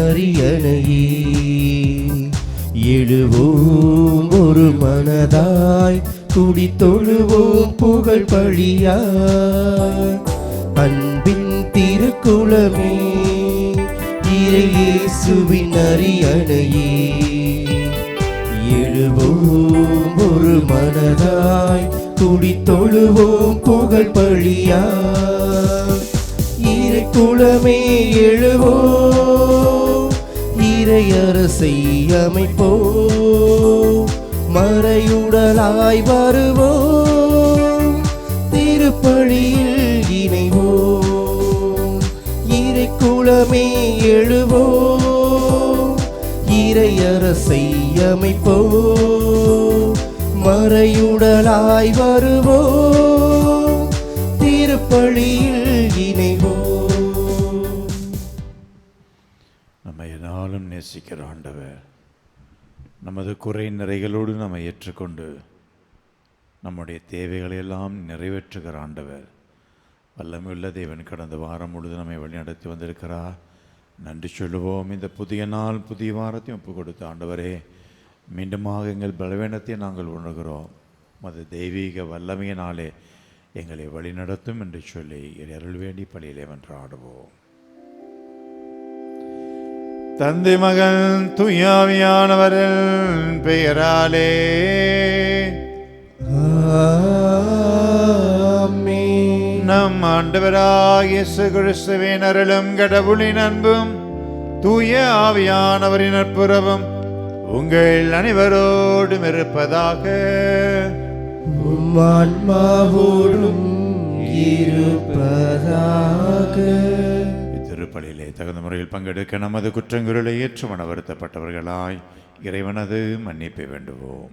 அரியணையே. எழுவோம் ஒரு மனதாய், துடி தொழுவோம் புகழ் பழியாய். அன்பின் திருக்குலமே, இயேசுவின் அரியணையே. எழுவோம் ஒரு மனதாய், துடி தொழுவோம் புகழ் பழியாய். இறைக்குலமே எழுவோம், இறையரசை அமைப்போம், மறையுடலாய் வருவோம், திருப்பலியில் இணைவோம். இறைக்குலமே எழுவோம், இறையரசை அமைப்போம், மறையுடலாய் வருவோம், திருப்பலியில் இணைவோம். நம்மை என்னாலும் நேசிக்கிற ஆண்டவர், நமது குறை நிறைகளோடு நம்மை ஏற்றுக்கொண்டு நம்முடைய தேவைகளை எல்லாம் நிறைவேற்றுகிற ஆண்டவர், வல்லமையுள்ள தேவன் கடந்த வாரம் முழுவதும் நம்மை வழிநடத்தி வந்திருக்கிறார். நன்றி சொல்லுவோம். இந்த புதிய நாள் புதிய வாரத்தையும் ஒப்பு கொடுத்த ஆண்டவரே, மீண்டுமாக எங்கள் பலவீனத்தை நாங்கள் உணர்கிறோம். மது தெய்வீக வல்லமையினாலே எங்களை வழிநடத்தும் என்று சொல்லி அருள் வேண்டி பலியிலே வென்றாடுவோம். தந்தை மகன் தூயாவியானவரின் பெயராலே நம் ஆண்டவராகிய இயேசு கிறிஸ்துவின் அருளும் கடவுளின் அன்பும் தூய ஆவியானவரின் நட்புறவும் உங்கள் அனைவரோடும் இருப்பதாக. ஆன்மாவோடும் இருப்பதாக. இத்திருப்பலியிலே தகுந்த முறையில் பங்கெடுக்க நமது குற்றங்குறளை ஏற்று மன வருத்தப்பட்டவர்களாய் இறைவனது மன்னிப்பை வேண்டுவோம்.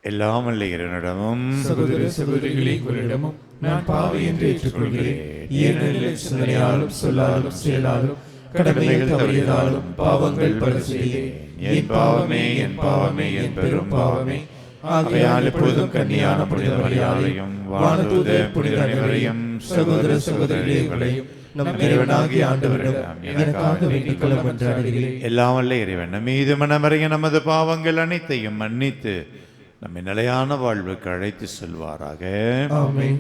எல்லாம் வல்ல இறைவனிடமும் சகோதர சகோதரிகளே, உங்களிடமும் நான் பாவி என்று ஏற்றுக்கொள்கிறேன். ஏனெனில் சிந்தனையாலும் சொல்லாலும் செயலாலும் கடமைகள் தவறியதாலும் பாவங்கள் பல செய்தேன். என் பாவமே என் பாவமே என் பெரும் பாவமே. ஆகையால் எப்பொழுதும் கன்னியான புனித மரியாதையும் வானதூத புனித அனைவரையும் சகோதர சகோதரிகளையும் நம் இறைவனாகிய ஆண்டவரிடம் எனக்காக வேண்டிக் கொள்ள மன்றாடுகிறேன். எல்லாம் வல்ல இறைவன் நம் மீது மனமறைய நமது பாவங்கள் அனைத்தையும் மன்னித்து நம்மை நிலையான வாழ்வுக்கு அழைத்து செல்வாராக. ஆமென்.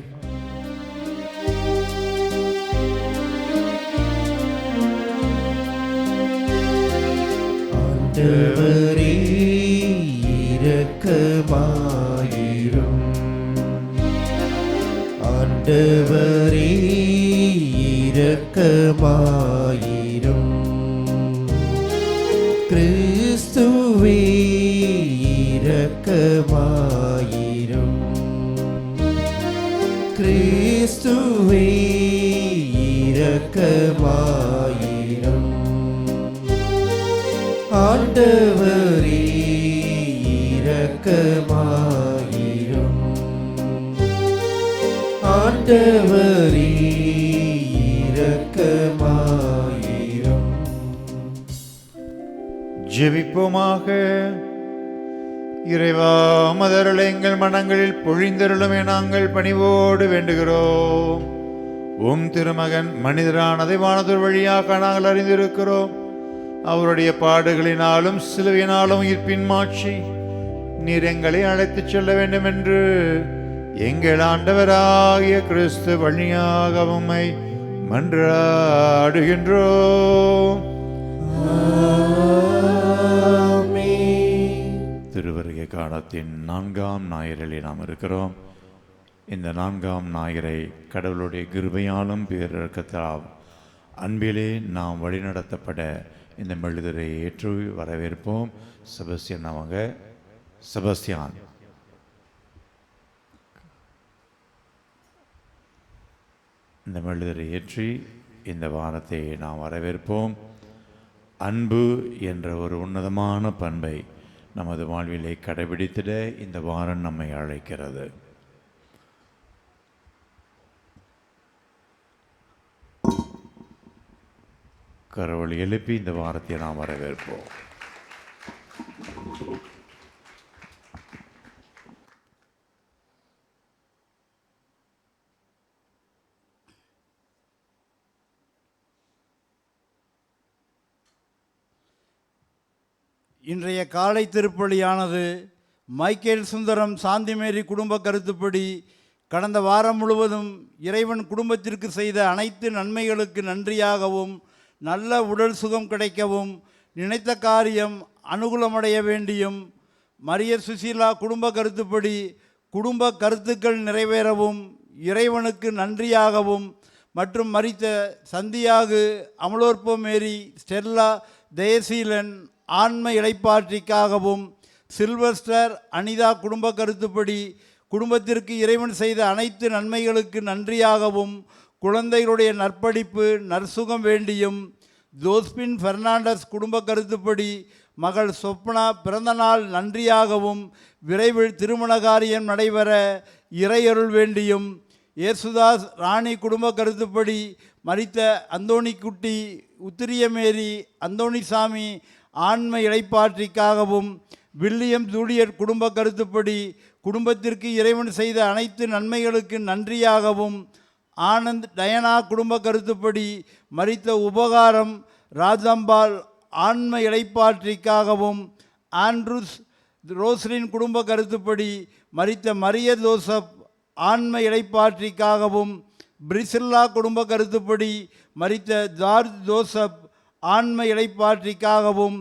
ஆண்டவரே இரக்கமாயிரும். ஆண்டவரே இரக்கமாயிரும். கிறிஸ்துவே இரக்கமாயிரும். கிறிஸ்துவே இரக்கமாயிரும். ஆண்டவரே இரக்கமாயிரும். ஆண்டவரே இரக்கமாயிரும். ஜெபிப்போமாக. இறைவா, மதருளை எங்கள் மனங்களில் பொழிந்தருளுமே நாங்கள் பணிவோடு வேண்டுகிறோம். உம் திருமகன் மனிதரானதை வானதொரு வழியாக நாங்கள் அறிந்திருக்கிறோம். அவருடைய பாடுகளினாலும் சிலுவையினாலும் உயிர்ப்பின் மாட்சி நீர் எங்களை அழைத்துச் செல்ல வேண்டும் என்று எங்கள் ஆண்டவராகிய கிறிஸ்து வழியாக உம்மை மன்றாடுகின்றோம். திருவருகை காலத்தின் 4ஆம் ஞாயிறிலே நாம் இருக்கிறோம். இந்த 4ஆம் ஞாயிறை கடவுளுடைய கிருபையாலும் பேரிரக்கத்தால் அன்பிலே நாம் வழிநடத்தப்பட இந்த மெழுதரை ஏற்று வரவேற்போம். செபஸ்தியான் அவங்க செபஸ்தியான் இந்த மெழுதரை ஏற்றி இந்த வாரத்தை நாம் வரவேற்போம். அன்பு என்ற ஒரு உன்னதமான பண்பை நமது வாழ்விலே கடைபிடித்திட இந்த வாரம் நம்மை அழைக்கிறது. கரவொலி எழுப்பி இந்த வாரத்தை நாம் வரவேற்போம். இன்றைய காலை திருப்பலியானது மைக்கேல் சுந்தரம் சாந்திமேரி குடும்ப கருத்துப்படி கடந்த வாரம் முழுவதும் இறைவன் குடும்பத்திற்கு செய்த அனைத்து நன்மைகளுக்கு நன்றியாகவும் நல்ல உடல் சுகம் கிடைக்கவும் நினைத்த காரியம் அனுகூலமடைய வேண்டியும் மரிய சுசீலா குடும்ப கருத்துப்படி குடும்ப கருத்துக்கள் நிறைவேறவும் இறைவனுக்கு நன்றியாகவும் மற்றும் மரித்த சந்தியாகு அமலோற்ப மேரி ஸ்டெல்லா தயசீலன் ஆன்ம இளைப்பாற்றிக்காகவும் சில்வஸ்டர் அனிதா குடும்ப கருத்துப்படி குடும்பத்திற்கு இறைவன் செய்த அனைத்து நன்மைகளுக்கு நன்றியாகவும் குழந்தைகளுடைய நற்படிப்பு நற்சுகம் வேண்டியும் ஜோஸ்பின் பெர்னாண்டஸ் குடும்ப கருத்துப்படி மகள் சொப்னா பிறந்தநாள் நன்றியாகவும் விரைவில் திருமண காரியம் நடைபெற இறையருள் வேண்டியும் ஏசுதாஸ் ராணி குடும்ப கருத்துப்படி மரித்த அந்தோணிக்குட்டி உத்திரியமேரி அந்தோணிசாமி ஆன்ம இளைப்பாற்றிக்காகவும் வில்லியம் ஜூலியட் குடும்ப கருத்துப்படி குடும்பத்திற்கு இறைவன் செய்த அனைத்து நன்மைகளுக்கு நன்றியாகவும் ஆனந்த் டயனா குடும்ப கருத்துப்படி மரித்த உபகாரம் ராஜம்பால் ஆன்ம இளைப்பாற்றிக்காகவும் ஆண்ட்ரூஸ் ரோஸ்லின் குடும்ப கருத்துப்படி மரித்த மரிய ஜோசப் ஆன்ம இளைப்பாற்றிக்காகவும் பிரிசில்லா குடும்ப கருத்துப்படி மரித்த ஜார்ஜ் ஜோசப் ஆன்ம இளைப்பாற்றிக்காகவும்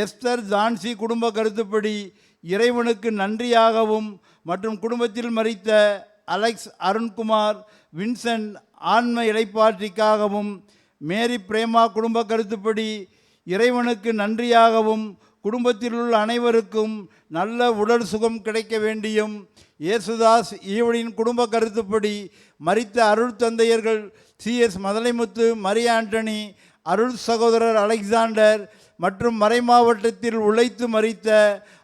எஸ்தர் ஜான்சி குடும்ப கருத்துப்படி இறைவனுக்கு நன்றியாகவும் மற்றும் குடும்பத்தில் மரித்த அலெக்ஸ் அருண்குமார் வின்சென்ட் ஆன்ம இளைப்பாற்றிக்காகவும் மேரி பிரேமா குடும்ப கருத்துப்படி இறைவனுக்கு நன்றியாகவும் குடும்பத்தில் உள்ள அனைவருக்கும் நல்ல உடல் சுகம் கிடைக்க வேண்டியும் இயேசுதாஸ் ஈவனின் குடும்ப கருத்துப்படி மரித்த அருள் தந்தையர்கள் CS மதலைமுத்து மரிய ஆண்டனி அருள் சகோதரர் அலெக்சாண்டர் மற்றும் மறைமாவட்டத்தில் உழைத்து மரித்த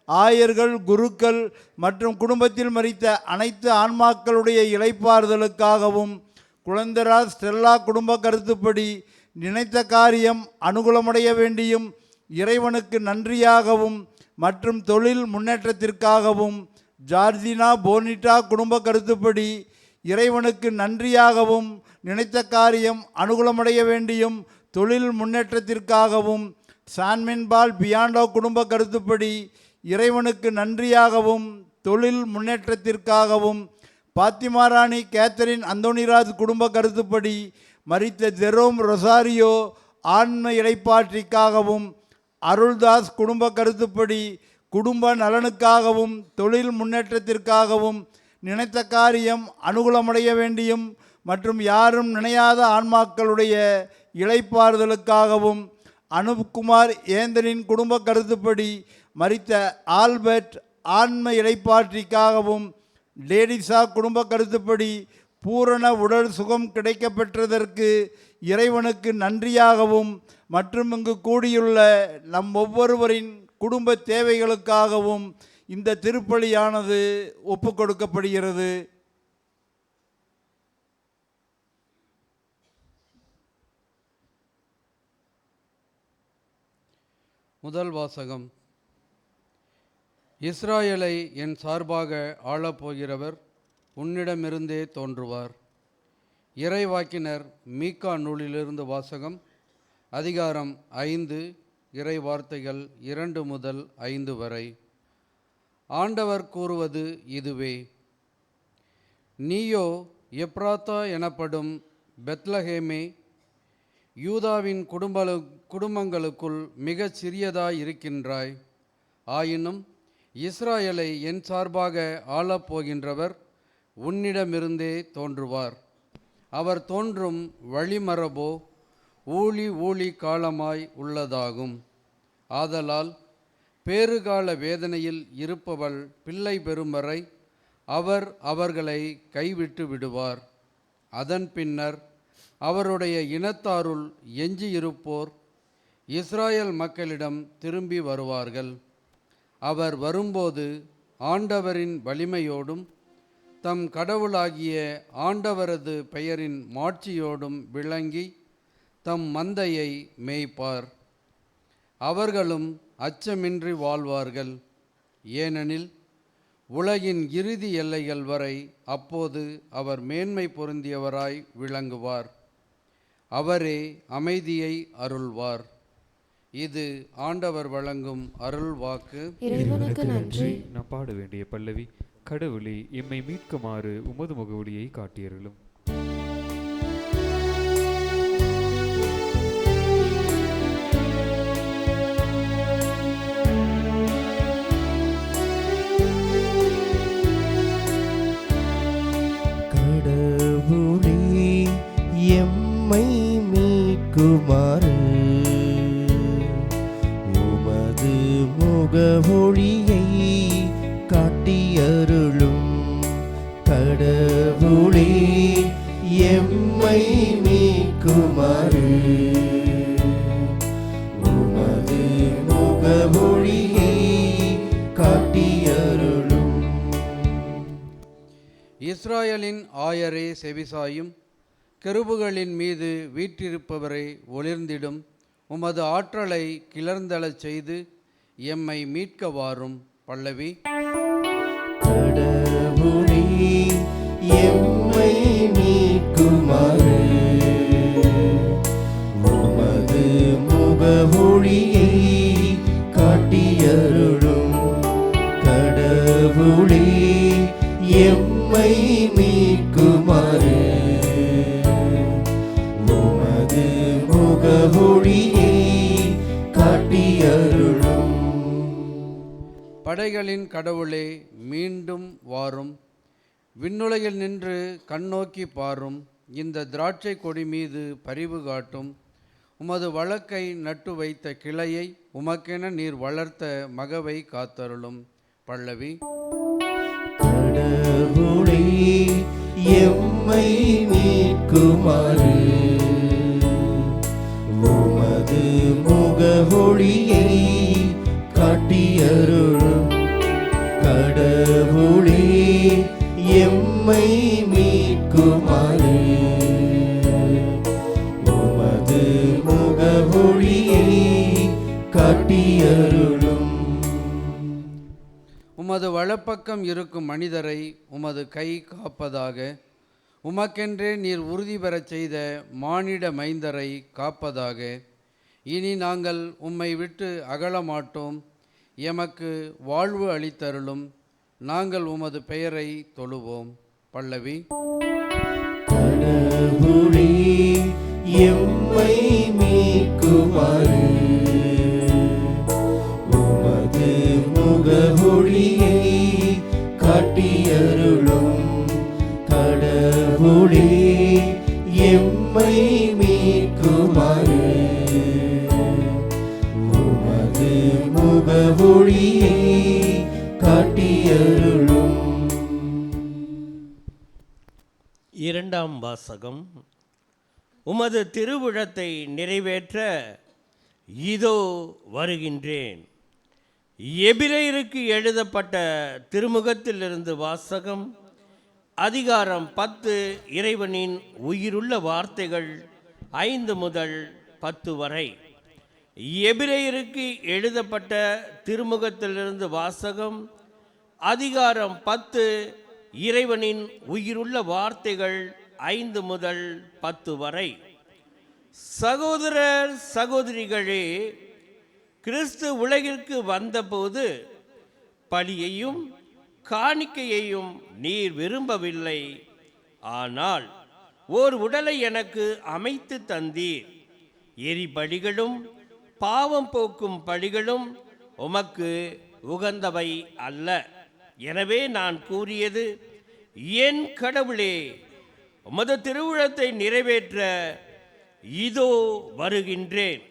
ஆயர்கள் குருக்கள் மற்றும் குடும்பத்தில் மரித்த அனைத்து ஆன்மாக்களுடைய இளைப்பாறுதலுக்காகவும் குழந்தராஜ் ஸ்டெல்லா குடும்ப கருத்துப்படி நினைத்த காரியம் அனுகூலமடைய வேண்டியும் இறைவனுக்கு நன்றியாகவும் மற்றும் தொழில் முன்னேற்றத்திற்காகவும் ஜார்ஜினா போனிட்டா குடும்ப கருத்துப்படி இறைவனுக்கு நன்றியாகவும் நினைத்த காரியம் அனுகூலமடைய வேண்டியும் தொழில் முன்னேற்றத்திற்காகவும் சான்மின்பால் பியாண்டோ குடும்ப கருத்துப்படி இறைவனுக்கு நன்றியாகவும் தொழில் முன்னேற்றத்திற்காகவும் பாத்திமாராணி கேத்தரின் அந்தோணிராஜ் குடும்ப கருத்துப்படி மரித்த ஜெரோம் ரொசாரியோ ஆன்ம இளைப்பாற்றிக்காகவும் அருள்தாஸ் குடும்ப கருத்துப்படி குடும்ப நலனுக்காகவும் தொழில் முன்னேற்றத்திற்காகவும் நினைத்த காரியம் அனுகூலமடைய வேண்டியும் மற்றும் யாரும் நினையாத ஆன்மாக்களுடைய இளைப்பாறுதலுக்காகவும் அனுப்குமார் ஏந்தனின் குடும்ப கருத்துப்படி மரித்த ஆல்பர்ட் ஆன்ம இளைப்பாற்றிக்காகவும் லேடிசா குடும்ப கருத்துப்படி பூரண உடல் சுகம் கிடைக்கப்பெற்றதற்கு இறைவனுக்கு நன்றியாகவும் மற்றும் இங்கு கூடியுள்ள நம் ஒவ்வொருவரின் குடும்ப தேவைகளுக்காகவும் இந்த திருப்பலியானது ஒப்பு கொடுக்கப்படுகிறது. முதல் வாசகம். இஸ்ராயேலை என் சார்பாக ஆளப்போகிறவர் உன்னிடமிருந்தே தோன்றுவார். இறைவாக்கினர் மீகா நூலிலிருந்து வாசகம். அதிகாரம் 5 இறை வார்த்தைகள் 2 முதல் 5 வரை. ஆண்டவர் கூறுவது இதுவே: நீயோ எப்ராத்தா எனப்படும் பெத்லஹேமே, யூதாவின் குடும்பங்களுக்குள் மிகச் சிறியதாய் இருக்கின்றாய். ஆயினும் இஸ்ராயேலை என் சார்பாக ஆளப்போகின்றவர் உன்னிடமிருந்தே தோன்றுவார். அவர் தோன்றும் வழிமரபோ ஊழி காலமாய் உள்ளதாகும். ஆதலால் பேறுகால வேதனையில் இருப்பவள் பிள்ளை பெறும் வரை அவர் அவர்களை கைவிட்டு விடுவார். அதன் பின்னர் அவருடைய இனத்தாருள் எஞ்சியிருப்போர் இஸ்ராயல் மக்களிடம் திரும்பி வருவார்கள். அவர் வரும்போது ஆண்டவரின் வலிமையோடும் தம் கடவுளாகிய ஆண்டவரது பெயரின் மாட்சியோடும் விளங்கி தம் மந்தையை மேய்ப்பார். அவர்களும் அச்சமின்றி வாழ்வார்கள். ஏனெனில் உலகின் இறுதி எல்லைகள் வரை அப்போது அவர் மேன்மை பொருந்தியவராய் விளங்குவார். அவரே அமைதியை அருள்வார். இது ஆண்டவர் வழங்கும் அருள் வாக்கு. இறைவனுக்கு நன்றி. நான் பாட வேண்டிய பல்லவி. கடவுளே, எம்மை மீட்குமாறு உமது முகவொளியை காட்டியருளும். கடவுளே எம்மை மீட்குமாறு உமது முகவொளியை காட்டியருளும். கடவுளே எம்மை மீட்குமாறு உமது முகவொளியை காட்டியருளும். இஸ்ராயலின் ஆயரே செவிசாயும், கெருபுகளின் மீது வீற்றிருப்பவரை ஒளிர்ந்திடும். உமது ஆற்றலை கிளர்ந்தெழச் செய்து எம்மை மீட்க வாரும். பல்லவி. கடவுளே எம்மை மீட்குமாறு உமது முகவொளியை காட்டியருளும். கடவுளே எம்மை மீட்குமாறு உமது முகவொளியை காட்டியருளும். படைகளின் கடவுளே, மீண்டும் வாரும். விண்ணுலகில் நின்று கண்ணோக்கி பாரும். இந்த திராட்சை கொடி மீது பரிவு காட்டும். உமது வழக்கை நட்டு வைத்த கிளையை உமக்கென நீர் வளர்த்த மகவை காத்தருளும். பல்லவி. கடவுளே எம்மை மீட்குமாறு உமது முகவொளியை காட்டியருளும். கடவுளே எம்மை மீட்குமாறு உமது முகவொளியை காட்டியருளும். உமது வலப்பக்கம் இருக்கும் மனிதரை உமது கை காப்பதாக. உமக்கென்றே நீர் உறுதி பெறச் செய்த மானிட மைந்தரை காப்பதாக. இனி நாங்கள் உம்மை விட்டு அகலமாட்டோம். எமக்கு வாழ்வு அளித்தருளும். நாங்கள் உமது பெயரை தொழுவோம். பல்லவி. கடவுளே எம்மை மீட்குமாறு உமது முகவொளியை காட்டியருளும். கடவுளே எம்மை மீட்குமாறு உமது முகவொளியை காட்டியருளும். இரண்டாம் வாசகம். உமது திருவுளத்தை நிறைவேற்ற இதோ வருகின்றேன். எபிரேயருக்கு எழுதப்பட்ட திருமுகத்திலிருந்து வாசகம். அதிகாரம் 10. இறைவனின் உயிருள்ள வார்த்தைகள் 5 முதல் 10 வரை. எபிரேயருக்கு எழுதப்பட்ட திருமுகத்திலிருந்து வாசகம். அதிகாரம் 10. இறைவனின் உயிருள்ள வார்த்தைகள் 5 முதல் 10 வரை. சகோதரர் சகோதரிகளே, கிறிஸ்து உலகிற்கு வந்தபோது பலியையும் காணிக்கையையும் நீர் விரும்பவில்லை. ஆனால் ஓர் உடலை எனக்கு அமைத்து தந்தீர். எரிபலிகளும் பாவம் போக்கும் பலிகளும் உமக்கு உகந்தவை அல்ல. எனவே நான் கூறியது, என் கடவுளே, உமது திருவுளத்தை நிறைவேற்ற இதோ வருகின்றேன்.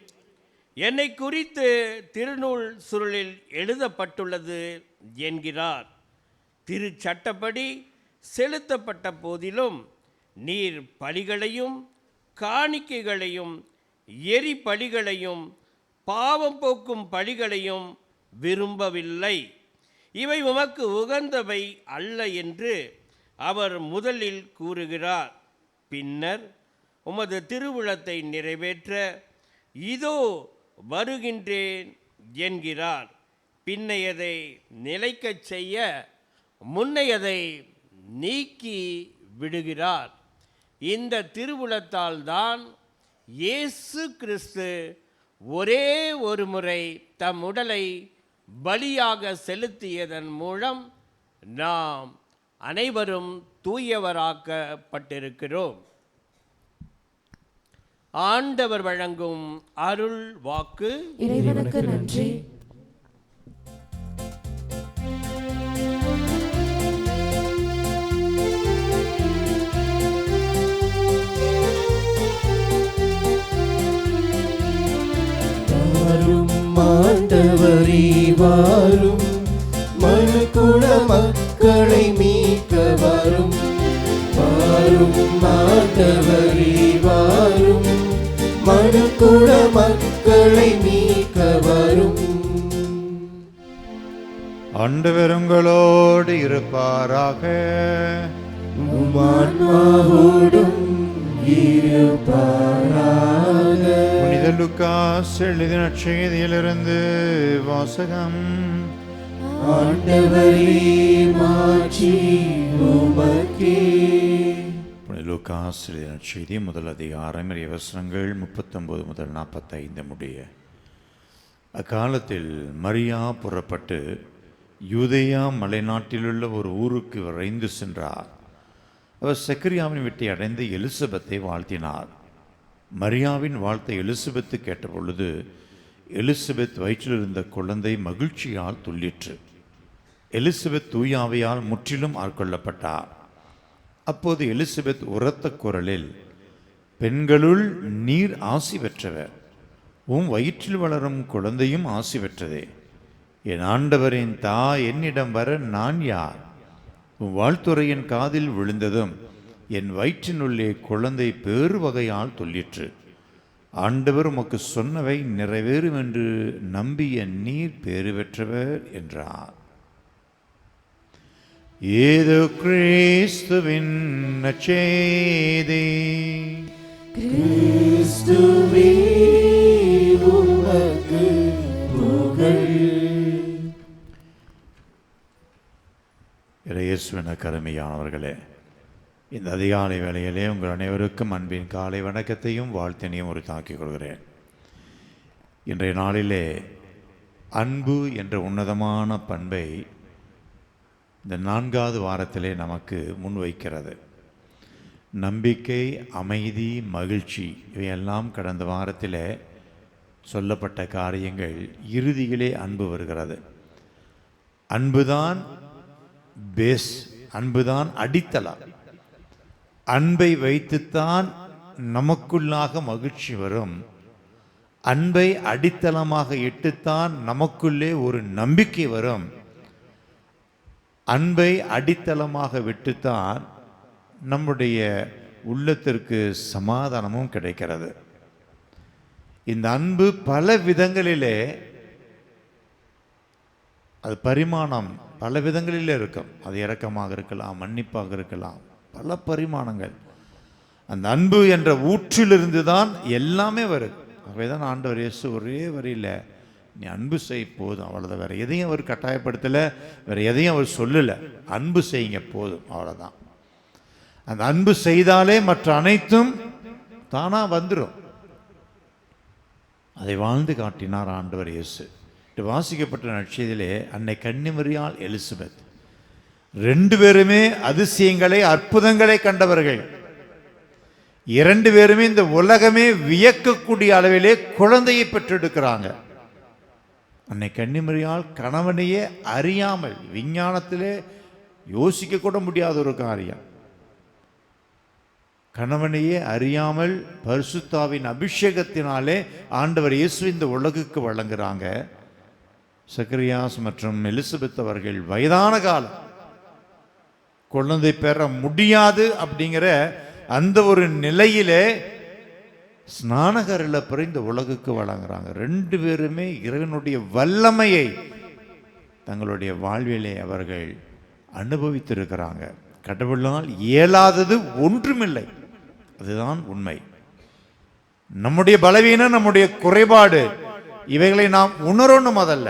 என்னை குறித்து திருநூல் சுருளில் எழுதப்பட்டுள்ளது என்கிறார். திருச்சட்டப்படி செலுத்தப்பட்ட போதிலும் நீர் பலிகளையும் காணிக்கைகளையும் எரிபலிகளையும் பாவம் போக்கும் பலிகளையும் விரும்பவில்லை. இவை உமக்கு உகந்தவை அல்ல என்று அவர் முதலில் கூறுகிறார். பின்னர் உமது திருவுளத்தை நிறைவேற்ற இதோ வருகின்றேன் என்கிறார். பின்னையதை நிலைக்கச் செய்ய முன்னையதை நீக்கி விடுகிறார். இந்த திருவுளத்தால் தான் இயேசு கிறிஸ்து ஒரே ஒரு முறை தம் உடலை பலியாக செலுத்தியதன் மூலம் நாம் அனைவரும் தூயவராக்கப்பட்டிருக்கிறோம். ஆண்டவர் வழங்கும் அருள் வாக்கு. இறைவனுக்கு நன்றி. ஆண்டவரே வாரும், மனுக்குல மக்களை மீட்க வரும். வாரும் ஆண்டவரே வாரும், மனுக்குல மக்களை மீட்க வரும். ஆண்டவர் உங்களோடு இருப்பாராக. உம்மான்மாவோடும் இருப்பாராக. புனித லூக்காஸ் எழுதின செய்தியிலிருந்து வாசகம். ஆண்டவரே மாட்சி உமக்கே. புனித லூக்காஸ் எழுதின செய்தி முதல் அதிகாரம் வசனங்கள் 39 முதல் 45 முடிய. அக்காலத்தில் மரியா புறப்பட்டு யூதேயா மலைநாட்டிலுள்ள ஒரு ஊருக்கு விரைந்து சென்றார். அவர் செக்கரியாவின் வீட்டை அடைந்து எலிசபெத்தை வாழ்த்தினார். மரியாவின் வாழ்த்தை எலிசபெத்து கேட்டபொழுது எலிசபெத் வயிற்றில் இருந்த குழந்தை மகிழ்ச்சியால் துள்ளிற்று. எலிசபெத் தூயாவையால் முற்றிலும் ஆட்கொள்ளப்பட்டார். அப்போது எலிசபெத் உரத்த குரலில், பெண்களுள் நீர் ஆசி பெற்றவர், உம் வயிற்றில் வளரும் குழந்தையும் ஆசி பெற்றதே. என் ஆண்டவரின் தாய் என்னிடம் வர நான் யார்? உன் வாழ்த்துறையின் காதில் விழுந்ததும் என் வயிற்றினுள்ளே குழந்தை பேறு வகையால் துள்ளிற்று. ஆண்டவர் உமக்கு சொன்னவை நிறைவேறும் என்று நம்பிய நீர் பேறு பெற்றவர் என்றார். ஏதோ கிறிஸ்துவின் நற்செய்தி. கிறிஸ்துவே உமக்கு புகழ். இயேசுவின் கருமையானவர்களே, இந்த அதிகாலை வேளையிலே உங்கள் அனைவருக்கும் அன்பின் காலை வணக்கத்தையும் வாழ்த்தினையும் உரித்தாக்கிக் கொள்கிறேன். இன்றைய நாளிலே அன்பு என்ற உன்னதமான பண்பை இந்த 4வது வாரத்திலே நமக்கு முன்வைக்கிறது. நம்பிக்கை, அமைதி, மகிழ்ச்சி இவையெல்லாம் கடந்த வாரத்திலே சொல்லப்பட்ட காரியங்கள். இறுதியிலே அன்பு வருகிறது. அன்புதான் பேஸ், அன்புதான் அடித்தளம். அன்பை வைத்துத்தான் நமக்குள்ளாக மகிழ்ச்சி வரும். அன்பை அடித்தளமாக இட்டுத்தான் நமக்குள்ளே ஒரு நம்பிக்கை வரும். அன்பை அடித்தளமாக விட்டுத்தான் நம்முடைய உள்ளத்திற்கு சமாதானமும் கிடைக்கிறது. இந்த அன்பு பல விதங்களிலே, அது பரிமாணம் பல விதங்களிலே இருக்கும். அது இரக்கமாக இருக்கலாம், மன்னிப்பாக இருக்கலாம், பல பரிமாணங்கள். அந்த அன்பு என்ற ஊற்றிலிருந்து தான் எல்லாமே வருது. ஆகவே தான் ஆண்டவர் இயேசு ஒரே வரியில் நீ அன்பு செய் போதும், அவ்வளோதான். வேறு எதையும் அவர் கட்டாயப்படுத்தலை, வேறு எதையும் அவர் சொல்லலை. அன்பு செய்யுங்க போதும், அவ்வளோதான். அந்த அன்பு செய்தாலே மற்ற அனைத்தும் தானாக வந்துடும். அதை வாழ்ந்து காட்டினார் ஆண்டவர் இயேசு. வாசிக்கப்பட்ட நற்செய்தியிலே அன்னை கன்னிமரியாள், எலிசபெத் 2 பேருமே அதிசயங்களை, அற்புதங்களை கண்டவர்கள். 2 பேருமே இந்த உலகமே வியக்கக்கூடிய அளவிலே குழந்தையை பெற்றெடுக்கிறாங்க. அன்னை கன்னிமரியாள் கணவனையே அறியாமல், விஞ்ஞானத்திலே யோசிக்க கூட முடியாத ஒரு காரியம், கணவனையே அறியாமல் பரிசுத்தாவின் அபிஷேகத்தினாலே ஆண்டவர் இயேசு இந்த உலகுக்கு வழங்குறாங்க. சக்கரியாஸ் மற்றும் எலிசபெத் அவர்கள் வயதான காலம், குழந்தை பெற முடியாது அப்படிங்கிற அந்த ஒரு நிலையிலே ஸ்நானகரில் பிற இந்த உலகுக்கு வழங்குறாங்க. 2 பேருமே இறைவனுடைய வல்லமையை தங்களுடைய வாழ்விலே அவர்கள் அனுபவித்திருக்கிறாங்க. கடவுளால் இயலாதது ஒன்றுமில்லை, அதுதான் உண்மை. நம்முடைய பலவீனம், நம்முடைய குறைபாடு, இவைகளை நாம் உணரணும். அதல்ல,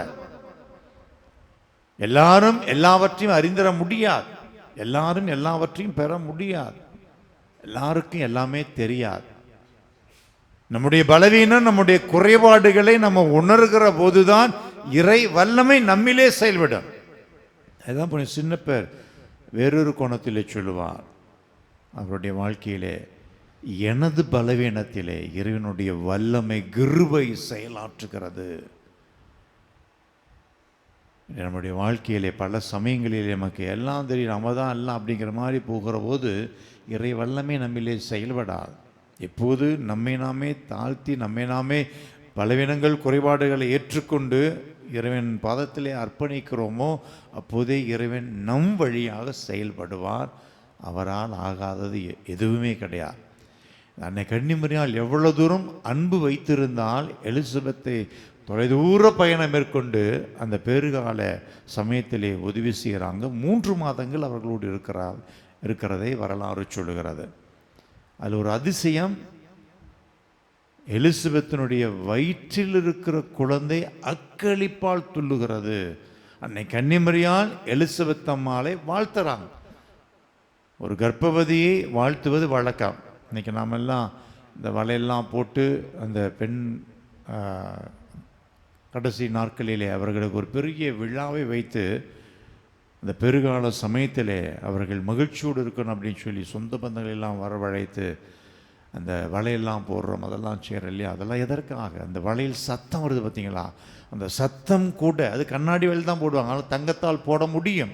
எல்லாரும் எல்லாவற்றையும் அறிந்திட முடியாது, எல்லாரும் எல்லாவற்றையும் பெற முடியாது, எல்லாருக்கும் எல்லாமே தெரியாது. நம்முடைய பலவீனம், நம்முடைய குறைபாடுகளை நம்ம உணர்கிற போதுதான் இறை வல்லமை நம்மிலே செயல்படும். அதுதான் சின்ன பேர் வேறொரு கோணத்திலே சொல்லுவார், அவருடைய வாழ்க்கையிலே எனது பலவீனத்திலே இறைவனுடைய வல்லமை கிருபை செயலாற்றுகிறது. நம்முடைய வாழ்க்கையிலே பல சமயங்களிலே நமக்கு எல்லாம் தெரியும், நம்ம தான் எல்லாம் அப்படிங்கிற மாதிரி போகிற போது இறை வல்லமை நம்மிலே செயல்படாது. எப்போது நம்மை நாமே தாழ்த்தி நம்மை நாமே பலவீனங்கள் குறைபாடுகளை ஏற்றுக்கொண்டு இறைவன் பாதத்திலே அர்ப்பணிக்கிறோமோ அப்போதே இறைவன் நம் வழியாக செயல்படுவார். அவரால் ஆகாதது எதுவுமே கிடையாது. அன்னை கன்னிமரியால் எவ்வளவு தூரம் அன்பு வைத்திருந்தால் எலிசபெத்தை தொலைதூர பயணம் மேற்கொண்டு அந்த பேறுகால சமயத்திலே உதவி செய்கிறாங்க. 3 மாதங்கள் அவர்களோடு இருக்கிறதை வரலாறு சொல்லுகிறது. அதில் ஒரு அதிசயம், எலிசபெத்தினுடைய வயிற்றில் இருக்கிற குழந்தை அக்களிப்பால் துள்ளுகிறது. அன்னை கன்னிமரியால் எலிசபெத் அம்மாளை வாழ்த்துறாங்க. ஒரு கர்ப்பவதியை வாழ்த்துவது வழக்கம். இன்றைக்கி நாமெல்லாம் இந்த வலையெல்லாம் போட்டு அந்த பெண் கடைசி நாட்களிலே அவர்களுக்கு ஒரு பெரிய விழாவை வைத்து அந்த பெருகால சமயத்திலே அவர்கள் மகிழ்ச்சியோடு இருக்கணும் அப்படின்னு சொல்லி சொந்த பந்தங்களெல்லாம் வரவழைத்து அந்த வலையெல்லாம் போடுறோம், அதெல்லாம் செய்கிறோம் இல்லையா? அதெல்லாம் எதற்காக? அந்த வலையில் சத்தம் வருது பார்த்தீங்களா? அந்த சத்தம் கூட அது கண்ணாடி வலையில் தான் போடுவாங்க, ஆனால் தங்கத்தால் போட முடியும்,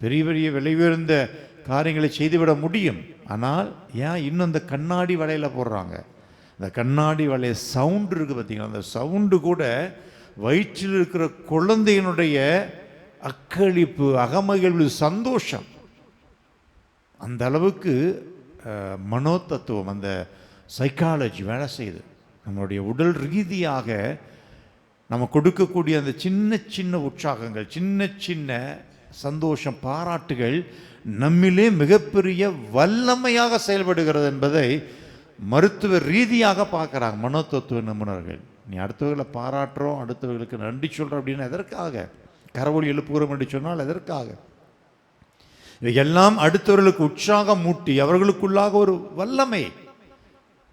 பெரிய பெரிய விலை உயர்ந்த காரியங்களை செய்துவிட முடியும். ஆனால் ஏன் இன்னும் அந்த கண்ணாடி வலையில் போடுறாங்க? அந்த கண்ணாடி வலைய சவுண்டு இருக்குது பார்த்தீங்களா? அந்த சவுண்டு கூட வயிற்றில் இருக்கிற குழந்தையினுடைய அக்களிப்பு, அகமகிழ்வு, சந்தோஷம். அந்த அளவுக்கு மனோதத்துவம், அந்த சைக்காலஜி வேலை செய்யுது. நம்மளுடைய உடல் ரீதியாக நம்ம கொடுக்கக்கூடிய அந்த சின்ன சின்ன உற்சாகங்கள், சின்ன சின்ன சந்தோஷம், பாராட்டுகள் நம்மிலே மிகப்பெரிய வல்லமையாக செயல்படுகிறது என்பதை மருத்துவ ரீதியாக பார்க்குறாங்க மனோதத்துவ நிபுணர்கள். நீ அடுத்தவர்களை பாராட்டுறோம், அடுத்தவர்களுக்கு நன்றி சொல்கிறோம் அப்படின்னா எதற்காக? கரவொலி எழுப்புகிறோம் என்று சொன்னால் எதற்காக? இவையெல்லாம் அடுத்தவர்களுக்கு உற்சாகம் மூட்டி அவர்களுக்குள்ளாக ஒரு வல்லமை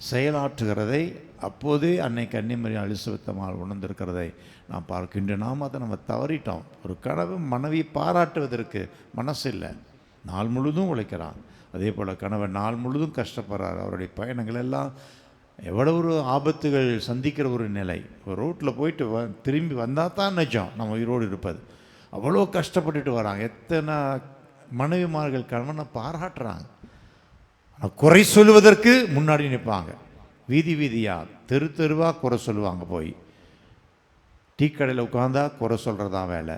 செயலாற்றுகிறதை அப்போதே அன்னை கன்னிமரியால் எலிசபெத் அம்மாள் உணர்ந்திருக்கிறதை நாம் பார்க்கின்றோம். நாம் அதை நம்ம தவறிட்டோம். ஒரு கணவன் மனைவி பாராட்டுவதற்கு மனசு இல்லை, நாள் முழுதும் உழைக்கிறான். அதே போல் கணவன் நாள் முழுதும் கஷ்டப்படுறார். அவருடைய பயணங்கள் எல்லாம் எவ்வளோ ஒரு ஆபத்துகள் சந்திக்கிற ஒரு நிலை. ஒரு ரோட்டில் போயிட்டு திரும்பி வந்தால் தான் நிஜம் நம்ம உயிரோடு இருப்பது. அவ்வளோ கஷ்டப்பட்டுட்டு வராங்க. எத்தனை மனைவிமார்கள் கணவனை பாராட்டுறாங்க, குறை சொல்லுவதற்கு முன்னாடி நிற்பாங்க. வீதி வீதியாக தெரு தெருவாக குறை சொல்லுவாங்க. போய் டீ கடையில் உட்காந்தா குறை சொல்கிறதா வேலை,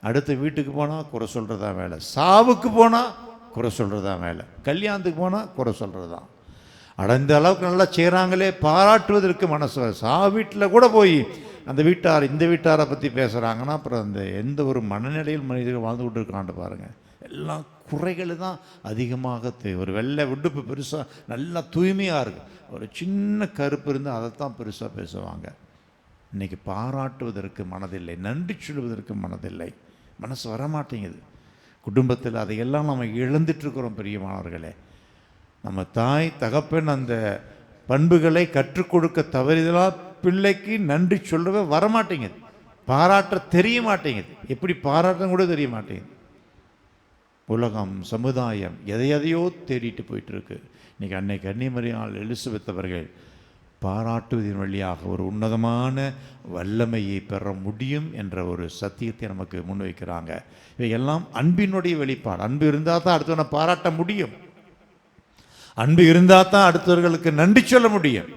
அடுத்த வீட்டுக்கு போனால் குறை சொல்கிறதா வேலை, சாவுக்கு போனால் குறை சொல்கிறதா வேலை, கல்யாணத்துக்கு போனால் குறை சொல்கிறது தான். அடைந்த அளவுக்கு நல்லா செய்கிறாங்களே, பாராட்டுவதற்கு மனசு. வீட்டில் கூட போய் அந்த வீட்டார் இந்த வீட்டாரை பற்றி பேசுகிறாங்கன்னா அப்புறம் அந்த எந்த ஒரு மனநிலையில் மனிதர்கள் வாழ்ந்து கொண்டு இருக்காண்டு பாருங்கள். எல்லாம் குறைகள் தான் அதிகமாக ஒரு வெள்ளை விடுப்பு பெருசாக நல்லா தூய்மையாக இருக்குது, ஒரு சின்ன கருப்பு இருந்தால் அதைத்தான் பெருசாக பேசுவாங்க. இன்றைக்கி பாராட்டுவதற்கு மனதில்லை, நன்றி சொல்வதற்கு மனதில்லை, மனசு வரமாட்டேங்குது. குடும்பத்தில் அதையெல்லாம் நம்ம இழந்துட்டுருக்கிறோம். பெரியமானவர்களே, நம்ம தாய் தகப்பன் அந்த பண்புகளை கற்றுக் கொடுக்க தவறிதலாக பிள்ளைக்கு நன்றி சொல்லவே வரமாட்டேங்குது, பாராட்ட தெரிய மாட்டேங்குது. எப்படி பாராட்டம் கூட தெரிய மாட்டேங்குது. உலகம், சமுதாயம் எதையோ தேடிட்டு போயிட்டுருக்கு. இன்றைக்கி அன்னை கன்னிமரியால் எலிசபெத் அவர்கள் பாராட்டுவதன் வழியாக ஒரு உன்னதமான வல்லமையை பெற முடியும் என்ற ஒரு சத்தியத்தை நமக்கு முன்வைக்கிறாங்க. இவையெல்லாம் அன்பினுடைய வெளிப்பாடு. அன்பு இருந்தால் தான் அடுத்தவனை பாராட்ட முடியும், அன்பு இருந்தால் தான் அடுத்தவர்களுக்கு நன்றி சொல்ல முடியும்.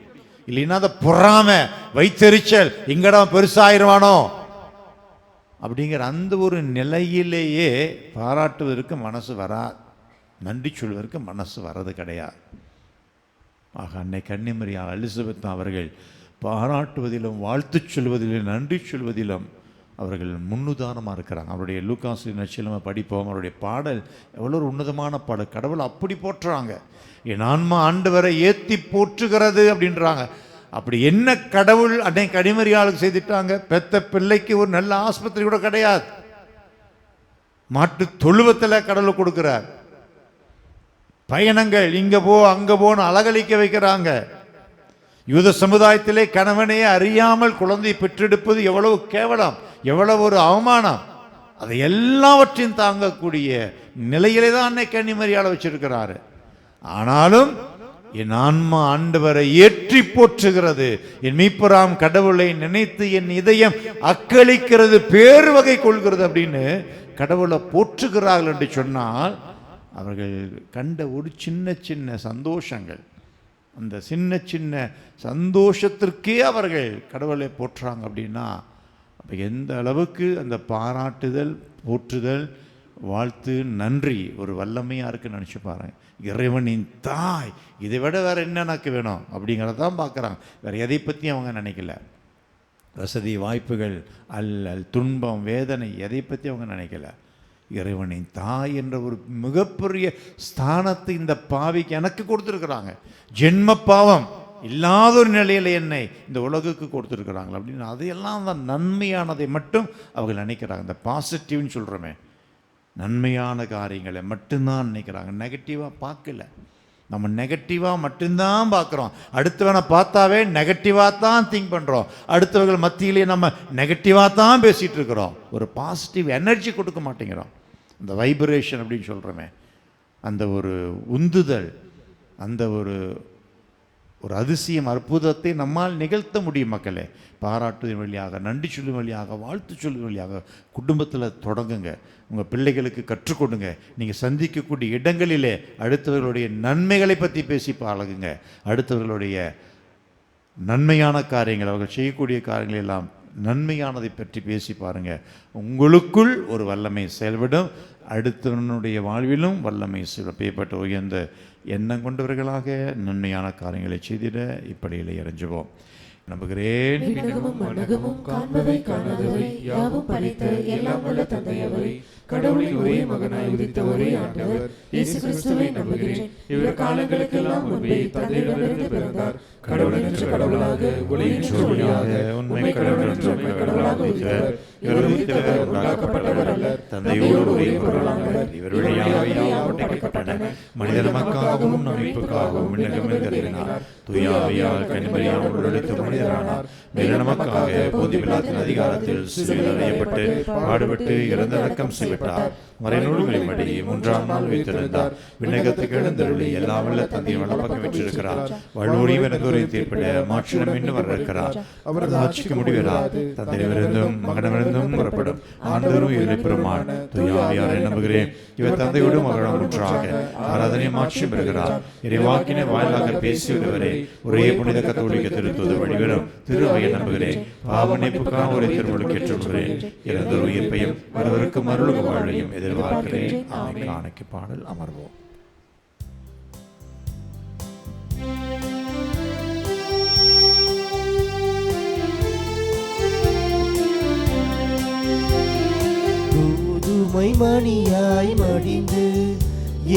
இல்லைன்னா அதை பொறாம, வைத்தெரிச்சல், எங்கடா பெருசாயிருவானோ அப்படிங்கிற அந்த ஒரு நிலையிலேயே பாராட்டுவதற்கு மனசு வராது, நன்றி சொல்வதற்கு மனசு வர்றது கிடையாது. ஆக அன்னை கன்னிமரியால் எலிசபெத் அவர்கள் பாராட்டுவதிலும் வாழ்த்து சொல்வதிலும் நன்றி சொல்வதிலும் அவர்கள் முன்னுதாரணமாக இருக்கிறாங்க. அவருடைய லூக்காஸ் நற்செய்தியை படிப்போம். அவருடைய பாடல் எவ்வளோ ஒரு உன்னதமான பாடல். கடவுள் அப்படி போற்றுறாங்க, என் ஆன்மா ஆண்டவரை ஏற்றி போற்றுகிறது அப்படின்றாங்க. அப்படி என்ன கடவுள் அன்னை கன்னிமரியாளுக்கு செய்துட்டாங்க? பெத்த பிள்ளைக்கு ஒரு நல்ல ஆஸ்பத்திரி கூட கிடையாது, மாட்டு தொழுவத்தில் கடவுள் கொடுக்கிறார். பயணங்கள் இங்கே போ அங்கே போன்னு அலகழிக்க வைக்கிறாங்க. யூத சமுதாயத்திலே கணவனே அறியாமல் குழந்தை பெற்றெடுப்பது எவ்வளவு கேவலம், எவ்வளவு ஒரு அவமானம். அதை எல்லாவற்றையும் தாங்கக்கூடிய நிலையிலே தான் அன்னை கன்னிமரியாளை வச்சிருக்கிறாரு. ஆனாலும் என் ஆன்மா ஆண்டவரை ஏற்றி போற்றுகிறது, என் மீட்பராம் கடவுளை நினைத்து என் இதயம் அக்களிக்கிறது, பேர் வகை கொள்கிறது அப்படின்னு கடவுளை போற்றுகிறார்கள் என்று சொன்னால் அவர்கள் கண்ட ஒரு சின்ன சின்ன சந்தோஷங்கள், அந்த சின்ன சின்ன சந்தோஷத்திற்கே அவர்கள் கடவுளை போற்றுறாங்க அப்படின்னா அப்போ எந்த அளவுக்கு அந்த பாராட்டுதல், போற்றுதல், வாழ்த்து, நன்றி ஒரு வல்லமையாக இருக்குன்னு நினச்சி பாருங்க. இறைவனின் தாய், இதை விட வேறு என்ன எனக்கு வேணும் அப்படிங்கிறதான் பார்க்குறாங்க. வேறு எதை பற்றியும் அவங்க நினைக்கல. வசதி, வாய்ப்புகள், அல்லல், துன்பம், வேதனை எதை பற்றி அவங்க நினைக்கல. இறைவனின் தாய் என்ற ஒரு மிகப்பெரிய ஸ்தானத்தை இந்த பாவிக்கு எனக்கு கொடுத்துருக்குறாங்க. ஜென்ம பாவம் இல்லாத ஒரு நிலையில் என்னை இந்த உலகுக்கு கொடுத்துருக்குறாங்க அப்படின்னு அதையெல்லாம் தான் நன்மையானதை மட்டும் அவங்க நினைக்கிறாங்க. இந்த பாசிட்டிவ்னு சொல்கிறோமே, நன்மையான காரியங்களை மட்டும்தான் நினைக்கிறாங்க, நெகட்டிவாக பார்க்கல. நம்ம நெகட்டிவாக மட்டும்தான் பார்க்குறோம். அடுத்தவனை பார்த்தாவே நெகட்டிவாக தான் திங்க் பண்ணுறோம். அடுத்தவர்கள் மத்தியிலே நம்ம நெகட்டிவாக தான் பேசிகிட்டு இருக்கிறோம். ஒரு பாசிட்டிவ் எனர்ஜி கொடுக்க மாட்டேங்கிறோம். அந்த வைப்ரேஷன் அப்படின்னு சொல்கிறோமே, அந்த ஒரு உந்துதல், அந்த ஒரு அதிசயம், அற்புதத்தை நம்மால் நிகழ்த்த முடியும். மக்களே, பாராட்டுவதன் வழியாக, நன்றி சொல்லும் வழியாக, வாழ்த்து சொல்லும் வழியாக குடும்பத்தில் தொடங்குங்க. உங்கள் பிள்ளைகளுக்கு கற்றுக் கொடுங்க. நீங்கள் சந்திக்கக்கூடிய இடங்களிலே அடுத்தவர்களுடைய நன்மைகளை பற்றி பேசி பழகுங்க. அடுத்தவர்களுடைய நன்மையான காரியங்கள், அவர்கள் செய்யக்கூடிய காரியங்கள் எல்லாம் நன்மையானதை பற்றி பேசி பாருங்கள். உங்களுக்குள் ஒரு வல்லமை செயல்படும், அடுத்தவனுடைய வாழ்விலும் வல்லமை செயல்பட்ட உயர்ந்த எண்ணம் கொண்டவர்களாக நன்மையான காரியங்களை செய்திட இப்படியிலே இறைஞ்சுவோம். நம்புகிறேன். காண்பவை காணாதவை யாவும் படைத்த எல்லாம் வல்ல தந்தையவரை, கடவுளின் ஒரே மகனாய் உதித்த ஒரே ஆண்டவர் இயேசு கிறிஸ்துவை நம்புகிறேன். இவர் காலங்களுக்கெல்லாம் முன்பே தந்தையிடமிருந்து பிறந்தார். கடவுள் என்ற கடவுளாக, ஒளி என்ற ஒளியாக, உண்மை கடவுள் என்ற உண்மை கடவுளாக இருக்கிறார். இவர் உதித்தவர், உண்டாக்கப்பட்டவர் அல்ல, தந்தையோடு ஒரே பொருளானவர். இவர் வழியாக யாவும் படைக்கப்பட்டன. மனித நமக்காகவும் நம் மீட்புக்காகவும் விண்ணகமில் கருதினார். தூயாவியால் கன்னிமரியால் உடலெடுத்து மனிதரானார். மேலும் நமக்காக போந்திய பிலாத்தின் அதிகாரத்தில் சிலுவையில் அறையப்பட்டு பாடுபட்டு இறந்தடக்கம் செய்யப்பட்டார். மறைநூல்களின்படி 3ஆம் நாள் உயிர்த்தெழுந்தார். விண்ணகத்துக்கு எழுந்தருளி எல்லாம் வல்ல தந்தையின் வலப்பக்கம் வீற்றிருக்கிறார். வல்லோரையும் எனக்குரை தீர்ப்பிட மாற்றிடம் இன்னும் வரவிருக்கிறார். அவரது ஆட்சிக்கு முடிவராது. தந்தையிடமிருந்தும் மகனிடமிருந்தும் புறப்படும் ஆண்டவரும் இவரை பெருமான். தூயாவியாரை நம்புகிறேன். இவர் தந்தையோடு மகனும் ஒன்றாக ஆராதனை மாற்றி பெறுகிறார். இறைவாக்கினை வாயிலாக பேசி வருவரை ஒரே புனித கத்தோலிக்க திருத்துவது வழிவரும் திருவையை நம்புகிறேன். பாவனைப்புக்காக ஒரு திருமுழுக்கு ஏற்றுக்கொள்கிறேன். இறந்த உயிர்ப்பையும் ஒருவருக்கு மருளுக்கு வாழையும் எதிர்பார்க்கிறேன். ஆணைக்கு பாடல் அமர்வோம். கோதுமை மணியாய் மடிந்து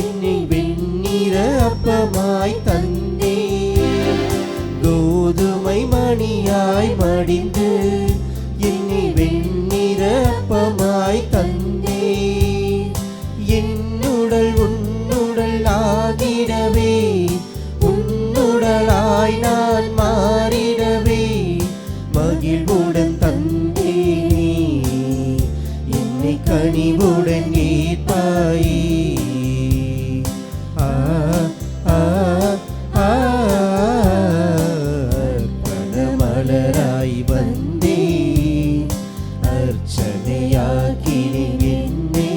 என்னை வெண்ணிற அப்பமாய் தந்தே. கோதுமை மணியாய் மடிந்து என்னை வெண்ணிற அப்பமாய் தந்தே. என்னுடல் உன்னுடல் ஆகிடவே, உன்னுடலாய் நான் மாறிடவே மகிழ்வுடன் தந்தேனே. என்னை கனிவுடன் ஏற்பாயே. மலராய் வந்தே அர்ச்சனையாக்கினேன் என்னை.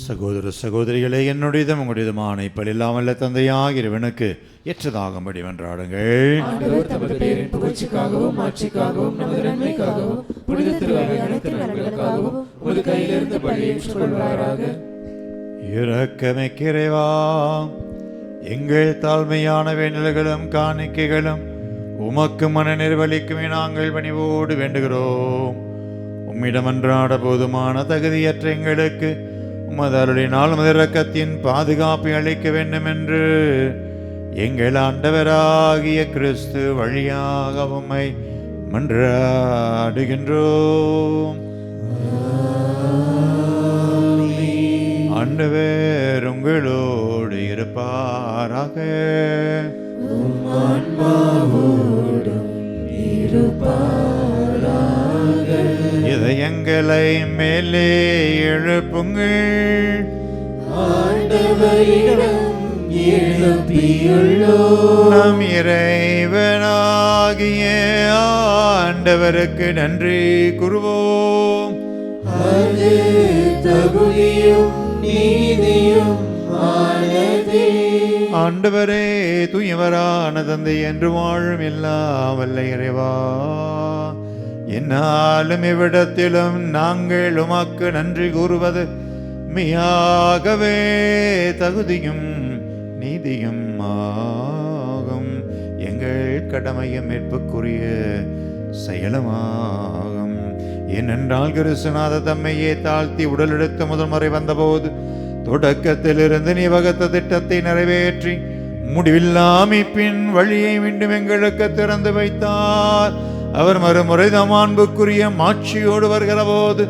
சகோதர சகோதரிகளே, என்னுடையதும் உங்களுடையதுமான இப்ப இல்லாமல்ல தந்தையாக இறைவனுக்கு ஏற்றதாகும்படி வென்றாடுங்கள். ஆண்டவர் தமது பேரின் புகழ்ச்சிக்காகவும் மாட்சிக்காகவும் நமது நன்மைக்காகவும் புனித திருவை அனைத்து நலன்களுக்காகவும் உமது கையிலிருந்து பலி ஏற்றுக்கொள்வாராக. இரக்கமிக்கிறவா, எங்கள் தாழ்மையான வேண்டல்களும் காணிக்கைகளும் உமக்கு மன நிறைவளிக்குமே நாங்கள் பணிவோடு வேண்டுகிறோம். உம்மிடம் அன்றாட போதுமான தகுதியற்ற எங்களுக்கு உமது அருளினால் உமது இரக்கத்தின் பாதுகாப்பை அளிக்க வேண்டும் என்று எங்கள் ஆண்டவராகிய கிறிஸ்து வழியாக உம்மை மன்றாடுகின்றோம். ஆண்டவர் உங்களோடு இருப்பாராக. இதயங்களை மேலே எழுப்புங்கள். ஆண்டவரிடம் எழுப்பியுள்ளோம். நம் இறைவனாகிய ஆண்டவருக்கு நன்றி கூறுவோம். அது தகுதியும் நீதியும் ஆனதே. ஆண்டவரே, தூயவரான தந்தை என்று வாழும் எல்லாம் வல்ல இறைவா, என்னாலும் இவ்விடத்திலும் நாங்கள் உமக்கு நன்றி கூறுவது மெய்யாகவே தகுதியும் நீதியும் ஆகும். எங்கள் கடமையும் மீட்புக்குரிய செயலுமாகும். ஏனென்றால் கிறிஸ்துநாத தம்மையே தாழ்த்தி உடலெடுத்து முதல் முறை வந்தபோது தொடக்கத்திலிருந்து நீ வகுத்த திட்டத்தை நிறைவேற்றி முடிவில்லாமைப்பின் வழியை மீண்டும் எங்களுக்கு திறந்து வைத்தார். அவர் மறுமுறை தம் அன்புக்குரிய மாட்சியோடு வருகிற போது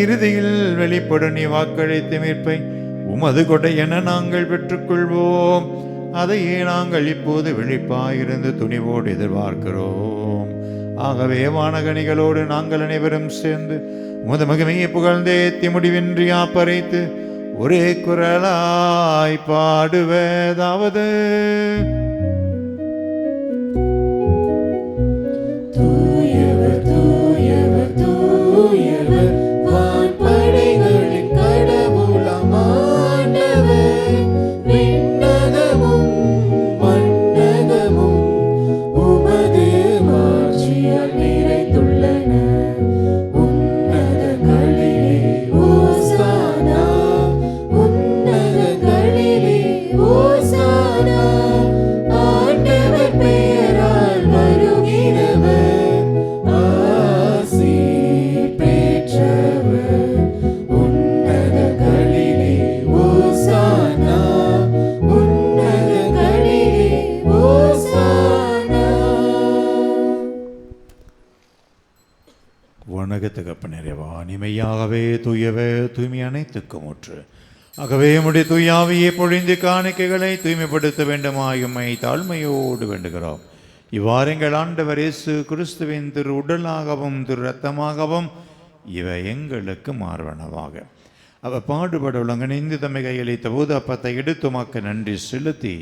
இறுதியில் வெளிப்படும் நீ வாக்களித்த மீட்பை உமது கொடை என நாங்கள் பெற்றுக்கொள்வோம். அதையே நாங்கள் இப்போது விழிப்பாயிருந்து துணிவோடு எதிர்பார்க்கிறோம். ஆகவே வானகணிகளோடு நாங்கள் அனைவரும் சேர்ந்து உமது மகிமையை புகழ்ந்தேத்தி முடிவின்றி ஆப்பரைத்து ஒரே குரலாய் பாடுவதாவது: தூயவர் தூயவர் தூயவர் வான்படைகளின் கடவுளாம் ஆண்டவர். விண்ணகமும் மண்ணகமும் உமது மாட்சியால் நிறைந்துள்ளன. உன்னதங்களிலே ஓசானா, உன்னதங்களிலே ஓசானா. ஆண்டவர் பெயரால் வருகிறவர் ஆசி பெற்றவர். உன்னதங்களிலே ஓசானா, உன்னதங்களிலே ஓசானா. வணக்கத்துக்கு நிறைவா இனிமையாகவே தூயவே தூய்மை அனைத்துக்கும் ஊற்று. ஆகவே உம்முடைய தூயாவியை பொழிந்து காணிக்கைகளை தூய்மைப்படுத்த வேண்டுமாயும்மை தாழ்மையோடு வேண்டுகிறோம். இவ்வாறு எங்கள் ஆண்டவர் இயேசு கிறிஸ்துவின் திரு உடலாகவும் திரு இரத்தமாகவும் இவை எங்களுக்கு மார்பனவாக அவர் பாடுபட உலகணிந்து தம்மை கையளித்த போது அப்பத்தை எடுத்து உமக்கு நன்றி செலுத்தி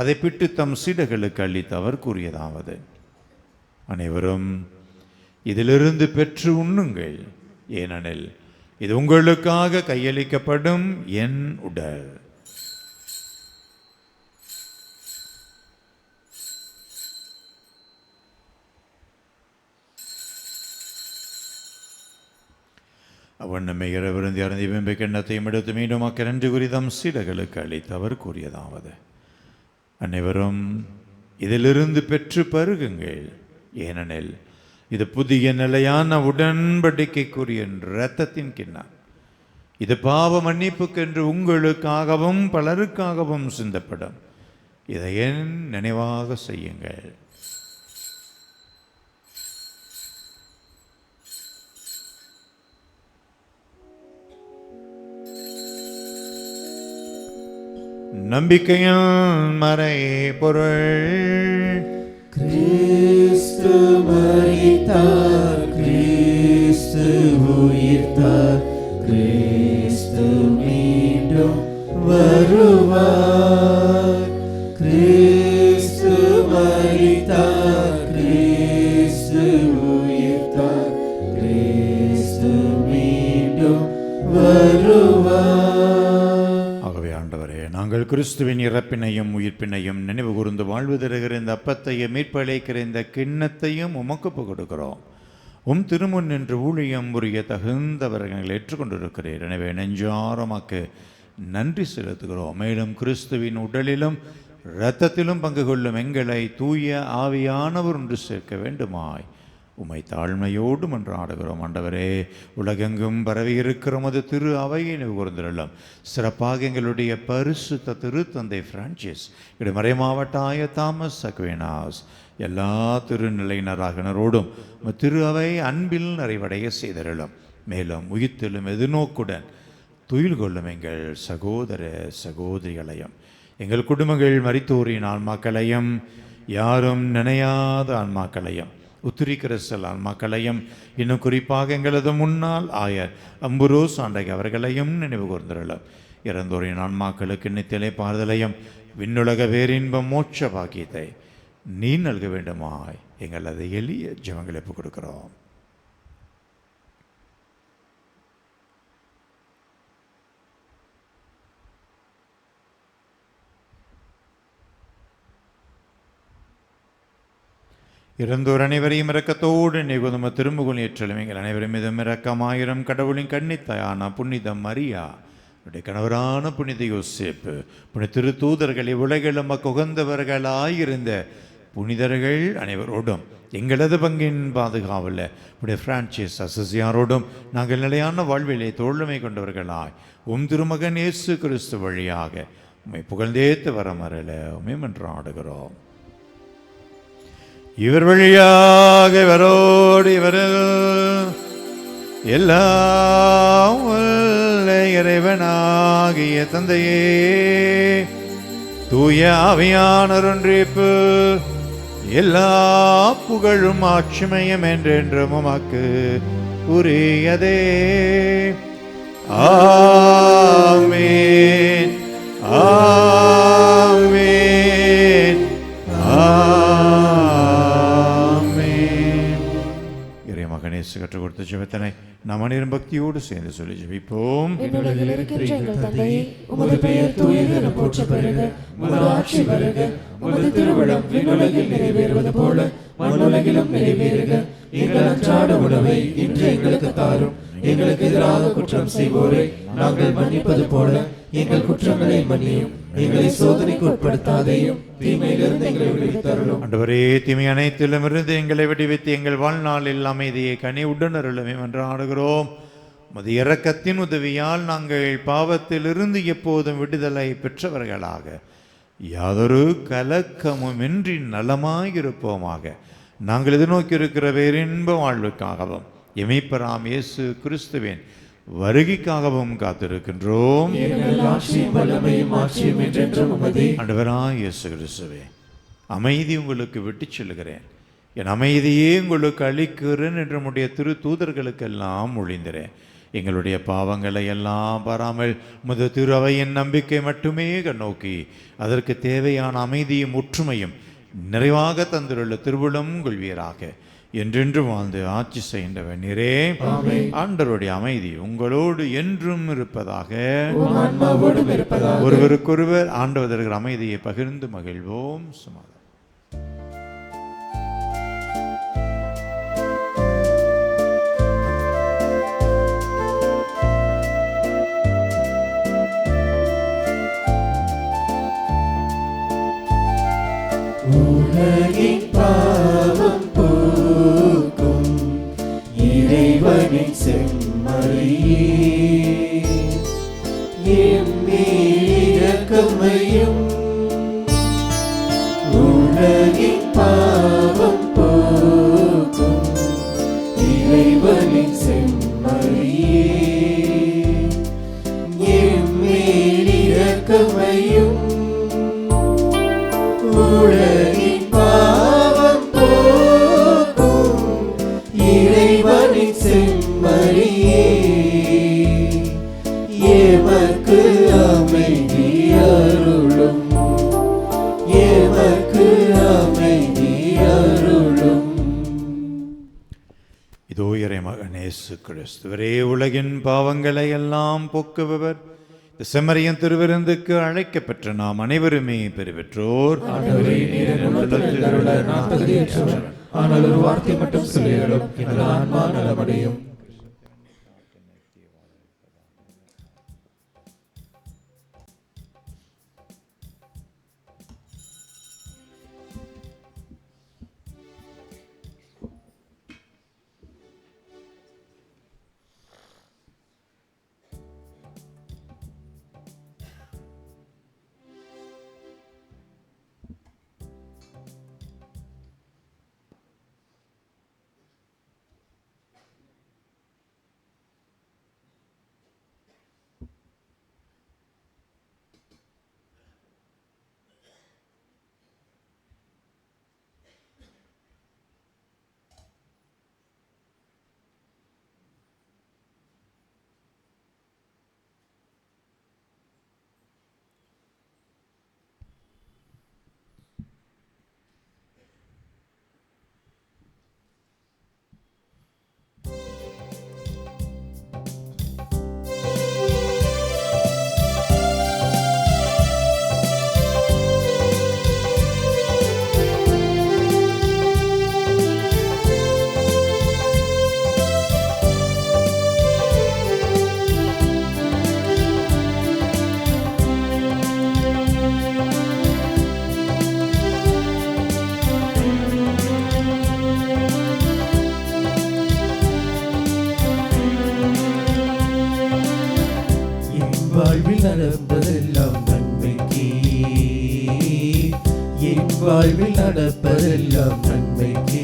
அதை பிட்டு தம் சீடர்களுக்கு அளித்து அவர் கூறியதாவது: அனைவரும் இதிலிருந்து பெற்று உண்ணுங்கள், ஏனெனில் இது உங்களுக்காக கையளிக்கப்படும் என் உடல். அவண்ணமை இரவிருந்தி அருந்தி வெம்பை கிண்ணத்தையும் எடுத்து மீண்டும் நன்றி குறிதம் சீடர்களுக்கு அளித்து அவர் கூறியதாவது: அனைவரும் இதிலிருந்து பெற்று பருகுங்கள், ஏனெனில் இது புதிய நிலையான உடன்படிக்கைக்குரிய இரத்தத்தின் கிண்ணம். இது பாவ மன்னிப்புக்கென்று உங்களுக்காகவும் பலருக்காகவும் சிந்தப்படும். இதை என் நினைவாக செய்யுங்கள். நம்பிக்கையின் மறை பொருள்: கிறிஸ்து மரித்தார், கிறிஸ்து உயிர்த்தார், கிறிஸ்து மீண்டும் வருவார். கிறிஸ்து மரித்தார், கிறிஸ்து உயிர்த்தார், கிறிஸ்து மீண்டும் வருவார். ஆகவே ஆண்டவரே, நாங்கள் கிறிஸ்துவின் இறப்பினையும் உயிர்ப்பினையும் நினைவு கூர்ந்து வாழ்வு தருகிற இந்த அப்பத்தையும் மீட்பளிக்கிற இந்த கிண்ணத்தையும் உமக்கு கொடுக்கிறோம். உம் திருமுன் நின்று ஊழியம் புரிய தகுந்தவர்கள் ஏற்றுக்கொண்டிருக்கிறீர். எனவே நெஞ்சாரமாக்கு நன்றி செலுத்துகிறோம். மேலும் கிறிஸ்துவின் உடலிலும் இரத்தத்திலும் பங்கு கொள்ளும் எங்களை தூய ஆவியானவர் ஒன்று சேர்க்க வேண்டுமாய் உம்மை தாழ்மையோடு மன்றாடுகிறோம். ஆண்டவரே, உலகெங்கும் பரவி இருக்கிற அது திரு அவையை கூர்ந்துள்ளோம். சிறப்பாக எங்களுடைய பரிசுத்த திருத்தந்தை பிரான்சிஸ், எங்களுடைய மறைமாவட்ட ஆய தாமஸ் அக்வேனாஸ், எல்லா திருநிலையினராகனரோடும் திரு அவை அன்பில் நிறைவடைய செய்தருளும். மேலும் உயிர்த்தெழும் எதிர்நோக்குடன் துயில் கொள்ளும் எங்கள் சகோதர சகோதரிகளையும் எங்கள் குடும்பங்கள் மரித்தோரின் ஆன்மாக்களையும் யாரும் நினையாத ஆன்மாக்களையும் உத்திரிக்கிரசல் ஆன்மாக்களையும் இன்னும் குறிப்பாக எங்களது முன்னாள் ஆயர் அம்புரோஸ் ஆண்டை அவர்களையும் நினைவு கூர்ந்துள்ளோம். இறந்தோரின் ஆன்மாக்களுக்கு நித்திலை பாறுதலையும் விண்ணுலக வேறின்பம் மோட்ச பாக்கியத்தை நீ நல்க வேண்டுமாய் எங்களது எளிய ஜெபங்களை ஒப்புக் கொடுக்கிறோம். இறந்தோர் அனைவரையும் இரக்கத்தோடு நிகுதம திருமுகல் ஏற்றலும் எங்கள் அனைவரும் மீதும் இரக்கமாயிரம் கடவுளின் கன்னித்தாயான புனித மரியா, உடைய கணவரான புனித யோசேப்பு, புனித திருத்தூதர்கள், இவ்வுலகிலும் உகந்தவர்களாயிருந்த புனிதர்கள் அனைவரோடும் எங்களது பங்கின் பாதுகாவல புனித பிரான்சிஸ் அசசியாரோடும் நாங்கள் நிலையான வாழ்விலே தோழமை கொண்டவர்களாய் திருமகன் இயேசு கிறிஸ்து வழியாக உம்மை புகழ்ந்தேத்து வரமரல உம்மை மன்றாடுகிறோம். இவர் வழியாக இவரோடு இவரில் எல்லாம் வல்ல இறைவனாகிய தந்தையே, தூய ஆவியானவர் ஒன்றிப்பு எல்லா புகழும் ஆட்சிமையும் என்றென்றும் உமக்கு உரியதே. ஆமென் ஆமென் ஆமென். இறைமகன் இயேசு கற்றுக் கொடுத்த ஜெபத்தினை நாம் அனைவரும் பக்தியோடு சேர்ந்து சொல்லி ஜெபிப்போம். விண்ணுலகில் இருக்கின்ற எங்கள் தந்தையே, உமது பெயர் தூயது என போற்றப் பெறுக. உமது ஆட்சி வருக. உமது திருவிழம் விண்ணுலகில் நிறைவேறுவது போல மண்ணுலகிலும் நிறைவேறுக. எங்கள் அன்றாட உணவை இன்று எங்களுக்கு தாரும். எங்களுக்கு எதிராக குற்றம் செய்வோரை நாங்கள் மன்னிப்பது போல எங்கள் குற்றங்களை மன்னியும். எங்களை சோதனைக்கு உட்படுத்தாதேயும், தீமையிலிருந்து எங்களை விடுவித்தருளும். ஆண்டவரே, தீமை அனைத்திலும் இருந்து எங்களை விடுவித்து எங்கள் வாழ்நாளில் அமைதியை கனிவுடன் அருளுமே என்றாடுகிறோம். உமது இரக்கத்தின் உதவியால் நாங்கள் பாவத்திலிருந்து எப்போதும் விடுதலை பெற்றவர்களாக யாதொரு கலக்கமுமின்றி நலமாயிருப்போமாக நாங்கள் எதிர்நோக்கியிருக்கிற வேறின்ப வாழ்வுக்காகவும் எமைப்பராம் இயேசு கிறிஸ்துவின் வருகைக்காகவும் காத்திருக்கின்றோம். ஆண்டவராய் இயேசு கிறிஸ்துவே, அமைதி உங்களுக்கு விட்டுச் செல்கிறேன், என் அமைதியே உங்களுக்கு அளிக்கிறேன் என்று நம்முடைய திரு தூதர்களுக்கெல்லாம் ஒழிந்திரேன். எங்களுடைய பாவங்களை எல்லாம் பாராமல் உமது திரு அவையின் நம்பிக்கை மட்டுமே கண்ணோக்கி அதற்கு தேவையான அமைதியும் ஒற்றுமையும் நிறைவாக தந்துள்ள திருவுளம் கொள்வீராக. என்றென்றும் வாழ்ந்து ஆட்சி செய்கின்றவர் நீரே. ஆண்டவருடைய அமைதி உங்களோடு என்றும் இருப்பதாக. ஒருவருக்கொருவர் ஆண்டவர் தருகிற அமைதியை பகிர்ந்து மகிழ்வோம். சுமார் உலகின் பாவம் போக்கும் இறைவனின் செம்மறியே, இரக்கமையும். உலகின் பாவம் போக்கும் இறைவனின் செம்மறியே, இரக்கமையும். உலகின் பாவம் போக்கும் இறைவனின் செம்மறியே, எமக்கு அமைதி அருளும், எமக்கு அமைதி அருளும். இதோ இறைமகன் இயேசு கிறிஸ்துவரே, உலகின் பாவங்களை எல்லாம் போக்குபவர், செம்மறியின் திருவிருந்துக்கு அழைக்கப்பெற்ற நாம் அனைவருமே பெறுபெற்றோர். ஆனால் ஒரு வார்த்தை மட்டும் சொல்லியலும் எனது ஆன்மா நலமடையும். நடப்பதெல்லாம் நன்மைக்கு, என் வாழ்வில் நடப்பதெல்லாம் நன்மைக்கு.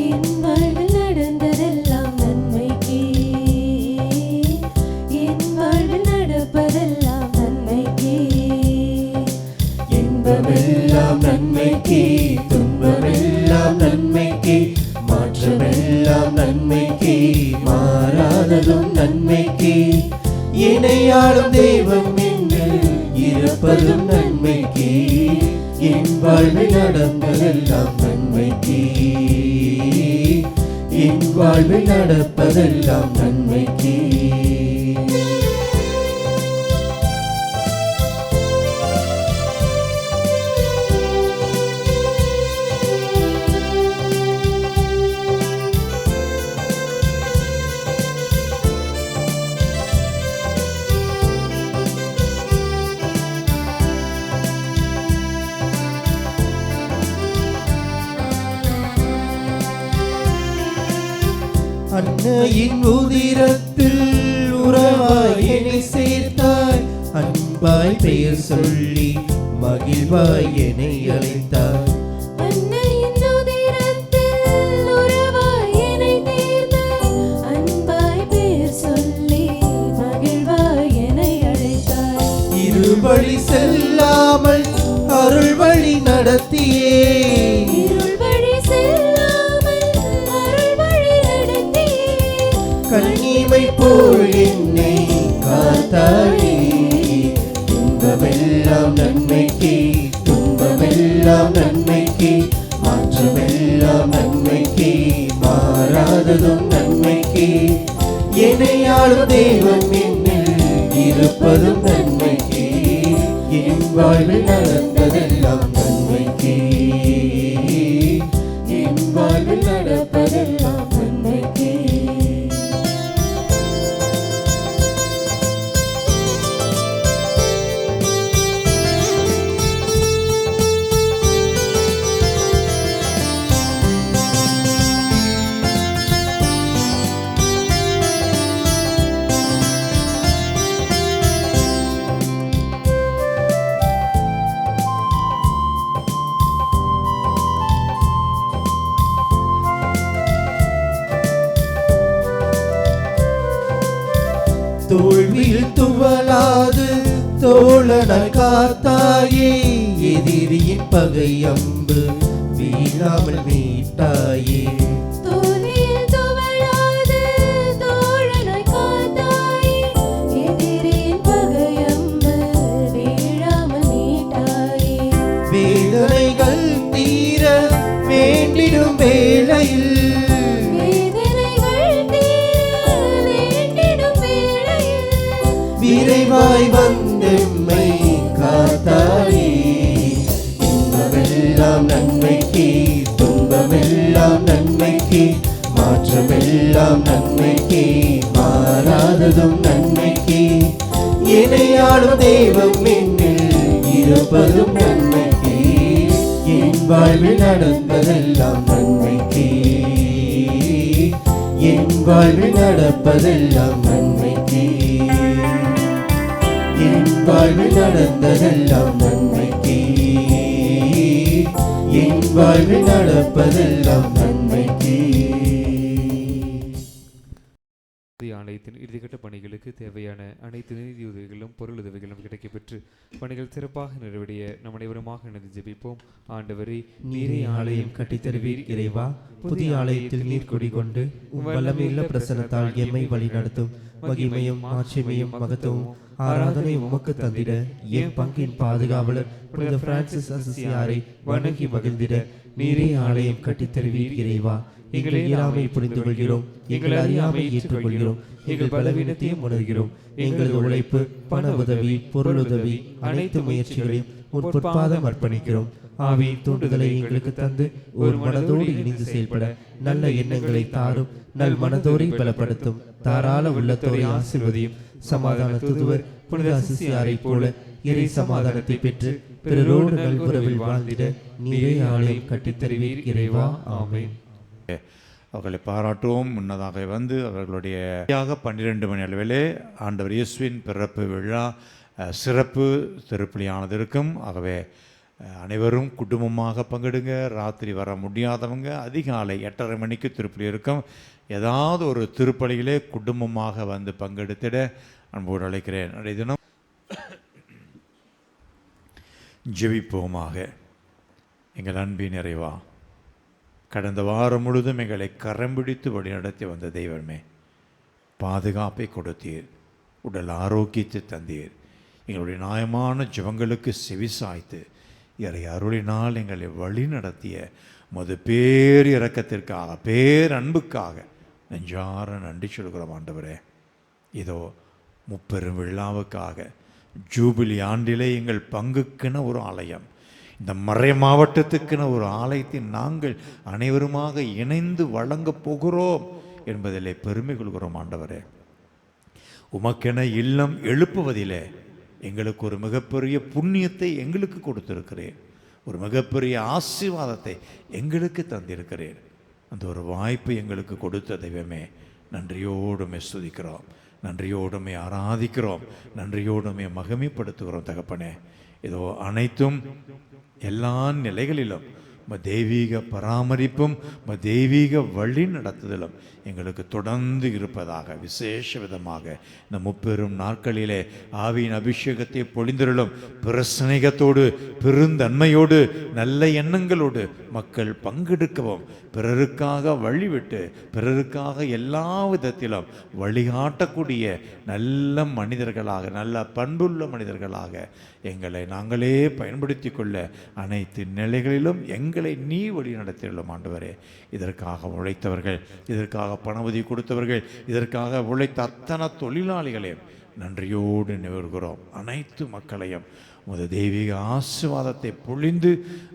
என் வாழ்வில் நடந்ததெல்லாம் நன்மைக்கு, என் வாழ்வில் நடப்பதெல்லாம் நன்மைக்கு. இன்பமெல்லாம் நன்மைக்கு, துன்பமெல்லாம் நன்மைக்கு, மாற்றமெல்லாம் நன்மைக்கு, மாறாததும் நன்மைக்கு. இணையாளும் தெய்வம் என்று இருப்பதும் நன்மைக்கு, என் வாழ்வில் நடப்பதெல்லாம் நன்மைக்கு, என் வாழ்வில் நடப்பதெல்லாம் நன்மைக்கு. அன்னையின் உதிரத்தில் உறவாய் என்னை சேர்த்தாய், அன்பாய் பெயர் சொல்லி மகிழ்வாய் என்னை அழைத்தாய். அன்னையின் உதிரத்தில் உறவாய் என்னை தேர்ந்தாய், அன்பாய் பெயர் சொல்லி மகிழ்வாய் என்னை அழைத்தாய். இருவழி செல்லாமல் அருள் வழி நடத்தியே, இருள் வழி செல்லாமல் அருள் வழி நடத்தியே, கண்ணிமை போல் என்னை காத்தாயே. இன்பமெல்லாம் நன்மைக்கு, துன்பமெல்லாம் நன்மைக்கு, மாற்றமெல்லாம் நன்மைக்கு, மாறாததும் நன்மைக்கு. இணையாளும் தெய்வம் என்னில் இருப்பதும் நன்மைக்கு, என் வாழ்வில் நடந்ததெல்லாம் நன்மைக்கு, என் வாழ்வில் நடப்பதெல்லாம் நன்மைக்கு. தோல்வியில் துவளாது தோழனாய் காத்தாயே, எதிரியின் பகை அம்பு வீழாமல் மீட்டாயே. தோல்வியில் துவளாது தோழனாய் காத்தாயே, எதிரியின் பகையம்பு வீழாமல் மீட்டாயே. வேதனைகள் தீர வேண்டிடும் வேளையில், விரைவாய் வந்தெம்மை காத்தாயே. இன்பமெல்லாம் நன்மைக்கு, துன்பமெல்லாம் நன்மைக்கு, மாற்றமெல்லாம் நன்மைக்கு, மாறாததும் நன்மைக்கு. இணையாளும் தெய்வம் என்னில் இருப்பதும் நன்மைக்கு, என் வாழ்வில் நடப்பதெல்லாம் நன்மைக்கு, என் வாழ்வில் நடப்பதெல்லாம் நன்மைக்கு, என் வாழ்வில் நடந்ததெல்லாம் நன்மைக்கு, என் வாழ்வில் நடப்பதெல்லாம் நன்மைக்கு. ஆலயத்தின் இறுதிக்கட்ட பணிகளுக்கு தேவையான அனைத்து நிதி உதவிகளும் பொருளுதவிகளும் கிடைக்கப்பெற்று பணிகள் சிறப்பாக நிறைவடைய நம் அனைவருமாக இணைந்து ஜெபிப்போம். ஆண்டவரே, நீரே ஆலயம் கட்டித்தருவீர் இறைவா. புதிய ஆலயத்தில் நீர் குடிகொண்டு வல்லமையுள்ள பிரசன்னத்தால் எம்மை வழி நடத்தும். மகிமையும் ஆட்சிமையும் மகத்துவம் ஆராதனை உமக்கு தந்திட என் பங்கின் பாதுகாவலர் புனித பிரான்சிஸ் அசிசியாரை வணங்கி மகிழ்ந்திட நீரே ஆலயம் கட்டித்தருவீர் இறைவா. எங்கள் இயலாமை புரிந்து கொள்கிறோம், எங்கள் அறியாமை ஏற்றுக்கொள்கிறோம், எங்கள் பலவீனத்தையும் உணர்கிறோம். எங்களது உழைப்பு, பண உதவி, பொருளுதவி, அனைத்து முயற்சிகளையும் உன் பொற்பாதம் அர்ப்பணிக்கிறோம். ஆவியின் தூண்டுதலை எங்களுக்கு தந்து ஒரு மனதோடு இணைந்து செயல்பட நல்ல எண்ணங்களை தாரும். நல் மனதோரை பலப்படுத்தும். தாராள உள்ளத்தோரை ஆசீர்வதியும். சமாதான தூதுவர் புனித அசிசியாரை போல இறை சமாதானத்தை பெற்று பிறரோடு நல்புறவில் வாழ்ந்திட நீரே ஆலயம் கட்டித்தருவீர் இறைவா. ஆமென். அவர்களை பாராட்டுவோம். முன்னதாக வந்து அவர்களுடைய 12 மணி அளவிலே ஆண்டவர் இயேசுவின் பிறப்பு விழா சிறப்பு திருப்பலியானது இருக்கும். ஆகவே அனைவரும் குடும்பமாக பங்கெடுங்க. ராத்திரி வர முடியாதவங்க அதிகாலை 8:30 மணிக்கு திருப்பலி இருக்கும். ஏதாவது ஒரு திருப்பலியிலே குடும்பமாக வந்து பங்கெடுத்திட அன்போடு அழைக்கிறேன். அன்றைய தினம் ஜெபிப்போமாக. எங்கள் அன்பின் நிறைவா, கடந்த வாரம் முழுதும் எங்களை கரம் பிடித்து வழிநடத்தி வந்த தெய்வமே, பாதுகாப்பை கொடுத்தீர், உடல் ஆரோக்கியத்தை தந்தீர். எங்களுடைய நியாயமான ஜெபங்களுக்கு செவிசாய்த்து இறை அருளினால் எங்களை வழி நடத்திய மது பேரிரக்கத்திற்காக, பேரன்புக்காக நெஞ்சார நன்றி சொல்கிறோம் ஆண்டவரே. இதோ முப்பெரும் விழாவுக்காக ஜூபிலி ஆண்டிலே எங்கள் பங்குக்கென ஒரு ஆலயம், இந்த மறை மாவட்டத்துக்கென ஒரு ஆலயத்தை நாங்கள் அனைவருமாக இணைந்து வழங்கப் போகிறோம் என்பதிலே பெருமை கொள்கிறோம் ஆண்டவரே. உமக்கென இல்லம் எழுப்புவதிலே எங்களுக்கு ஒரு மிகப்பெரிய புண்ணியத்தை எங்களுக்கு கொடுத்திருக்கிறேன், ஒரு மிகப்பெரிய ஆசீர்வாதத்தை எங்களுக்கு தந்திருக்கிறேன். அந்த ஒரு வாய்ப்பை எங்களுக்கு கொடுத்த தெய்வமே, நன்றியோடுமே ஸ்துதிக்கிறோம், நன்றியோடுமே ஆராதிக்கிறோம், நன்றியோடுமே மகிமைப்படுத்துகிறோம் தகப்பனே. இதோ அனைத்தும் எல்லா நிலைகளிலும் தெய்வீக பராமரிப்பும் தெய்வீக வழி நடத்துதலும் எங்களுக்கு தொடர்ந்து இருப்பதாக விசேஷ விதமாக இந்த முப்பெரும் நாட்களிலே ஆவியின் அபிஷேகத்தை பொழிந்தருளும். பிரசனைகத்தோடு பெருந்தன்மையோடு நல்ல எண்ணங்களோடு மக்கள் பங்கெடுக்கவும், பிறருக்காக வழிவிட்டு பிறருக்காக எல்லா விதத்திலும் வழிகாட்டக்கூடிய நல்ல மனிதர்களாக, நல்ல பண்புள்ள மனிதர்களாக எங்களை நாங்களே பயன்படுத்தி கொள்ள அனைத்து நிலைகளிலும் எங்களை நீ வழி நடத்தியுள்ளோம் ஆண்டவரே. இதற்காக உழைத்தவர்கள், இதற்காக பணவதி கொடுத்தவர்கள், இதற்காக உழைத்த அத்தனை தொழிலாளிகளையும் நன்றியோடு நிறுவுகிறோம். அனைத்து மக்களையும் உமது தெய்வீக ஆசீர்வாதத்தை பொழிந்து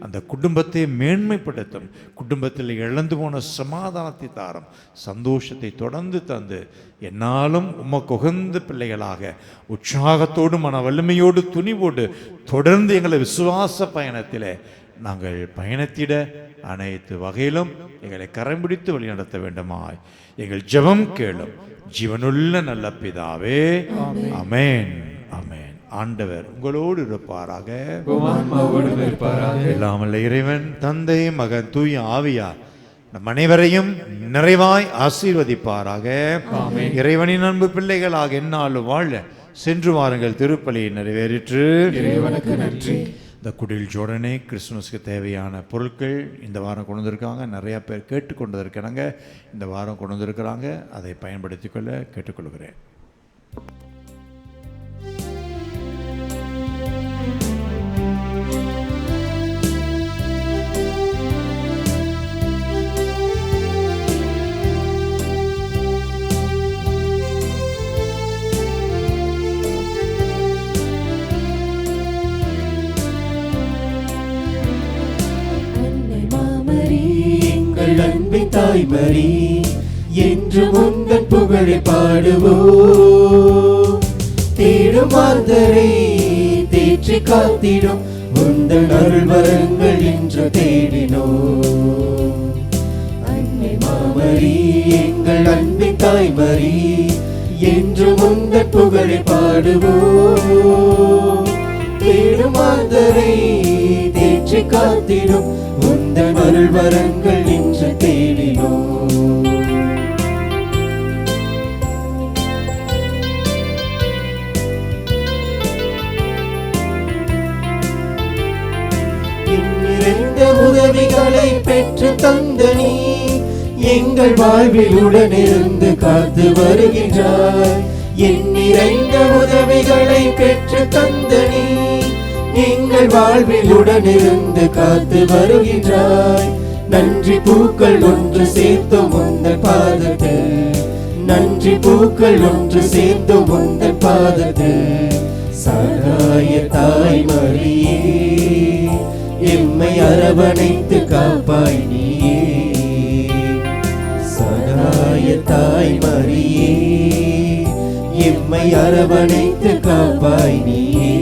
அந்த குடும்பத்தை மேன்மைப்படுத்தும், குடும்பத்தில் இழந்து போன சமாதானத்தை தாரும், சந்தோஷத்தை தொடர்ந்து தந்து என்னாலும் உமக்கு உகந்த பிள்ளைகளாக உற்சாகத்தோடு மன வலிமையோடு துணிவோடு தொடர்ந்து எங்களை விசுவாச பயணத்திலே நாங்கள் பயணத்திட அனைத்து வகையிலும் எங்களை கரம் பிடித்து வழிநடத்த வேண்டுமாய் எங்கள் ஜெபம் கேளும் ஜீவனுள்ள நல்ல பிதாவே. ஆமென், ஆமென். ஆண்டவர் உங்களோடு இருப்பாராக, எல்லாமல்ல இறைவன் தந்தை மகன் தூய ஆவியார் நம் அனைவரையும் நிறைவாய் ஆசீர்வதிப்பாராக. இறைவனின் அன்பு பிள்ளைகளாக எந்நாளும் வாழ சென்று வாருங்கள். திருப்பலி நிறைவேறிற்று. இறைவனுக்கு நன்றி. இந்த குடில் ஜோடனே கிறிஸ்துமஸ்க்கு தேவையான பொருட்கள் இந்த வாரம் கொண்டு வந்திருக்காங்க. நிறையா பேர் கேட்டுக்கொண்டு இருக்கிறாங்க, இந்த வாரம் கொண்டு வந்திருக்கிறாங்க. அதை பயன்படுத்தி கொள்ள கேட்டுக்கொள்கிறேன். அன்பின் தாய்மரி என்று முந்தன் புகழை பாடுவோ, தேடும் மாந்தரை தேற்றி காத்திடும் முந்தன் அருள் வரங்கள் என்று தேடினோ. அன்னை மாமரி எங்கள் அன்பின் தாய்மரி என்று முந்தன் புகழை பாடுவோ, தேடும் மாந்தரை தேற்றி காத்திடும் முந்தன் அருள் வரங்கள் என்று தேடினோ. நிறைந்த உதவிகளை பெற்று தந்த நீ எங்கள் வாழ்வில் உடனிருந்து காத்து வருகின்றாய். என் நிறைந்த உதவிகளை பெற்று தந்த நீ எங்கள் வாழ்வில் உடனிருந்து காத்து வருகின்றாய். நன்றி பூக்கள் ஒன்று சேர்த்தோம் உந்தன் பாதத்தில், நன்றி பூக்கள் ஒன்று சேர்த்தோம் உந்தன் பாதத்தில். சகாய தாய்மரியே எம்மை அரவணைத்து காப்பாய் நீயே. சகாய தாய்மரியே எம்மை அரவணைத்து காப்பாய் நீயே.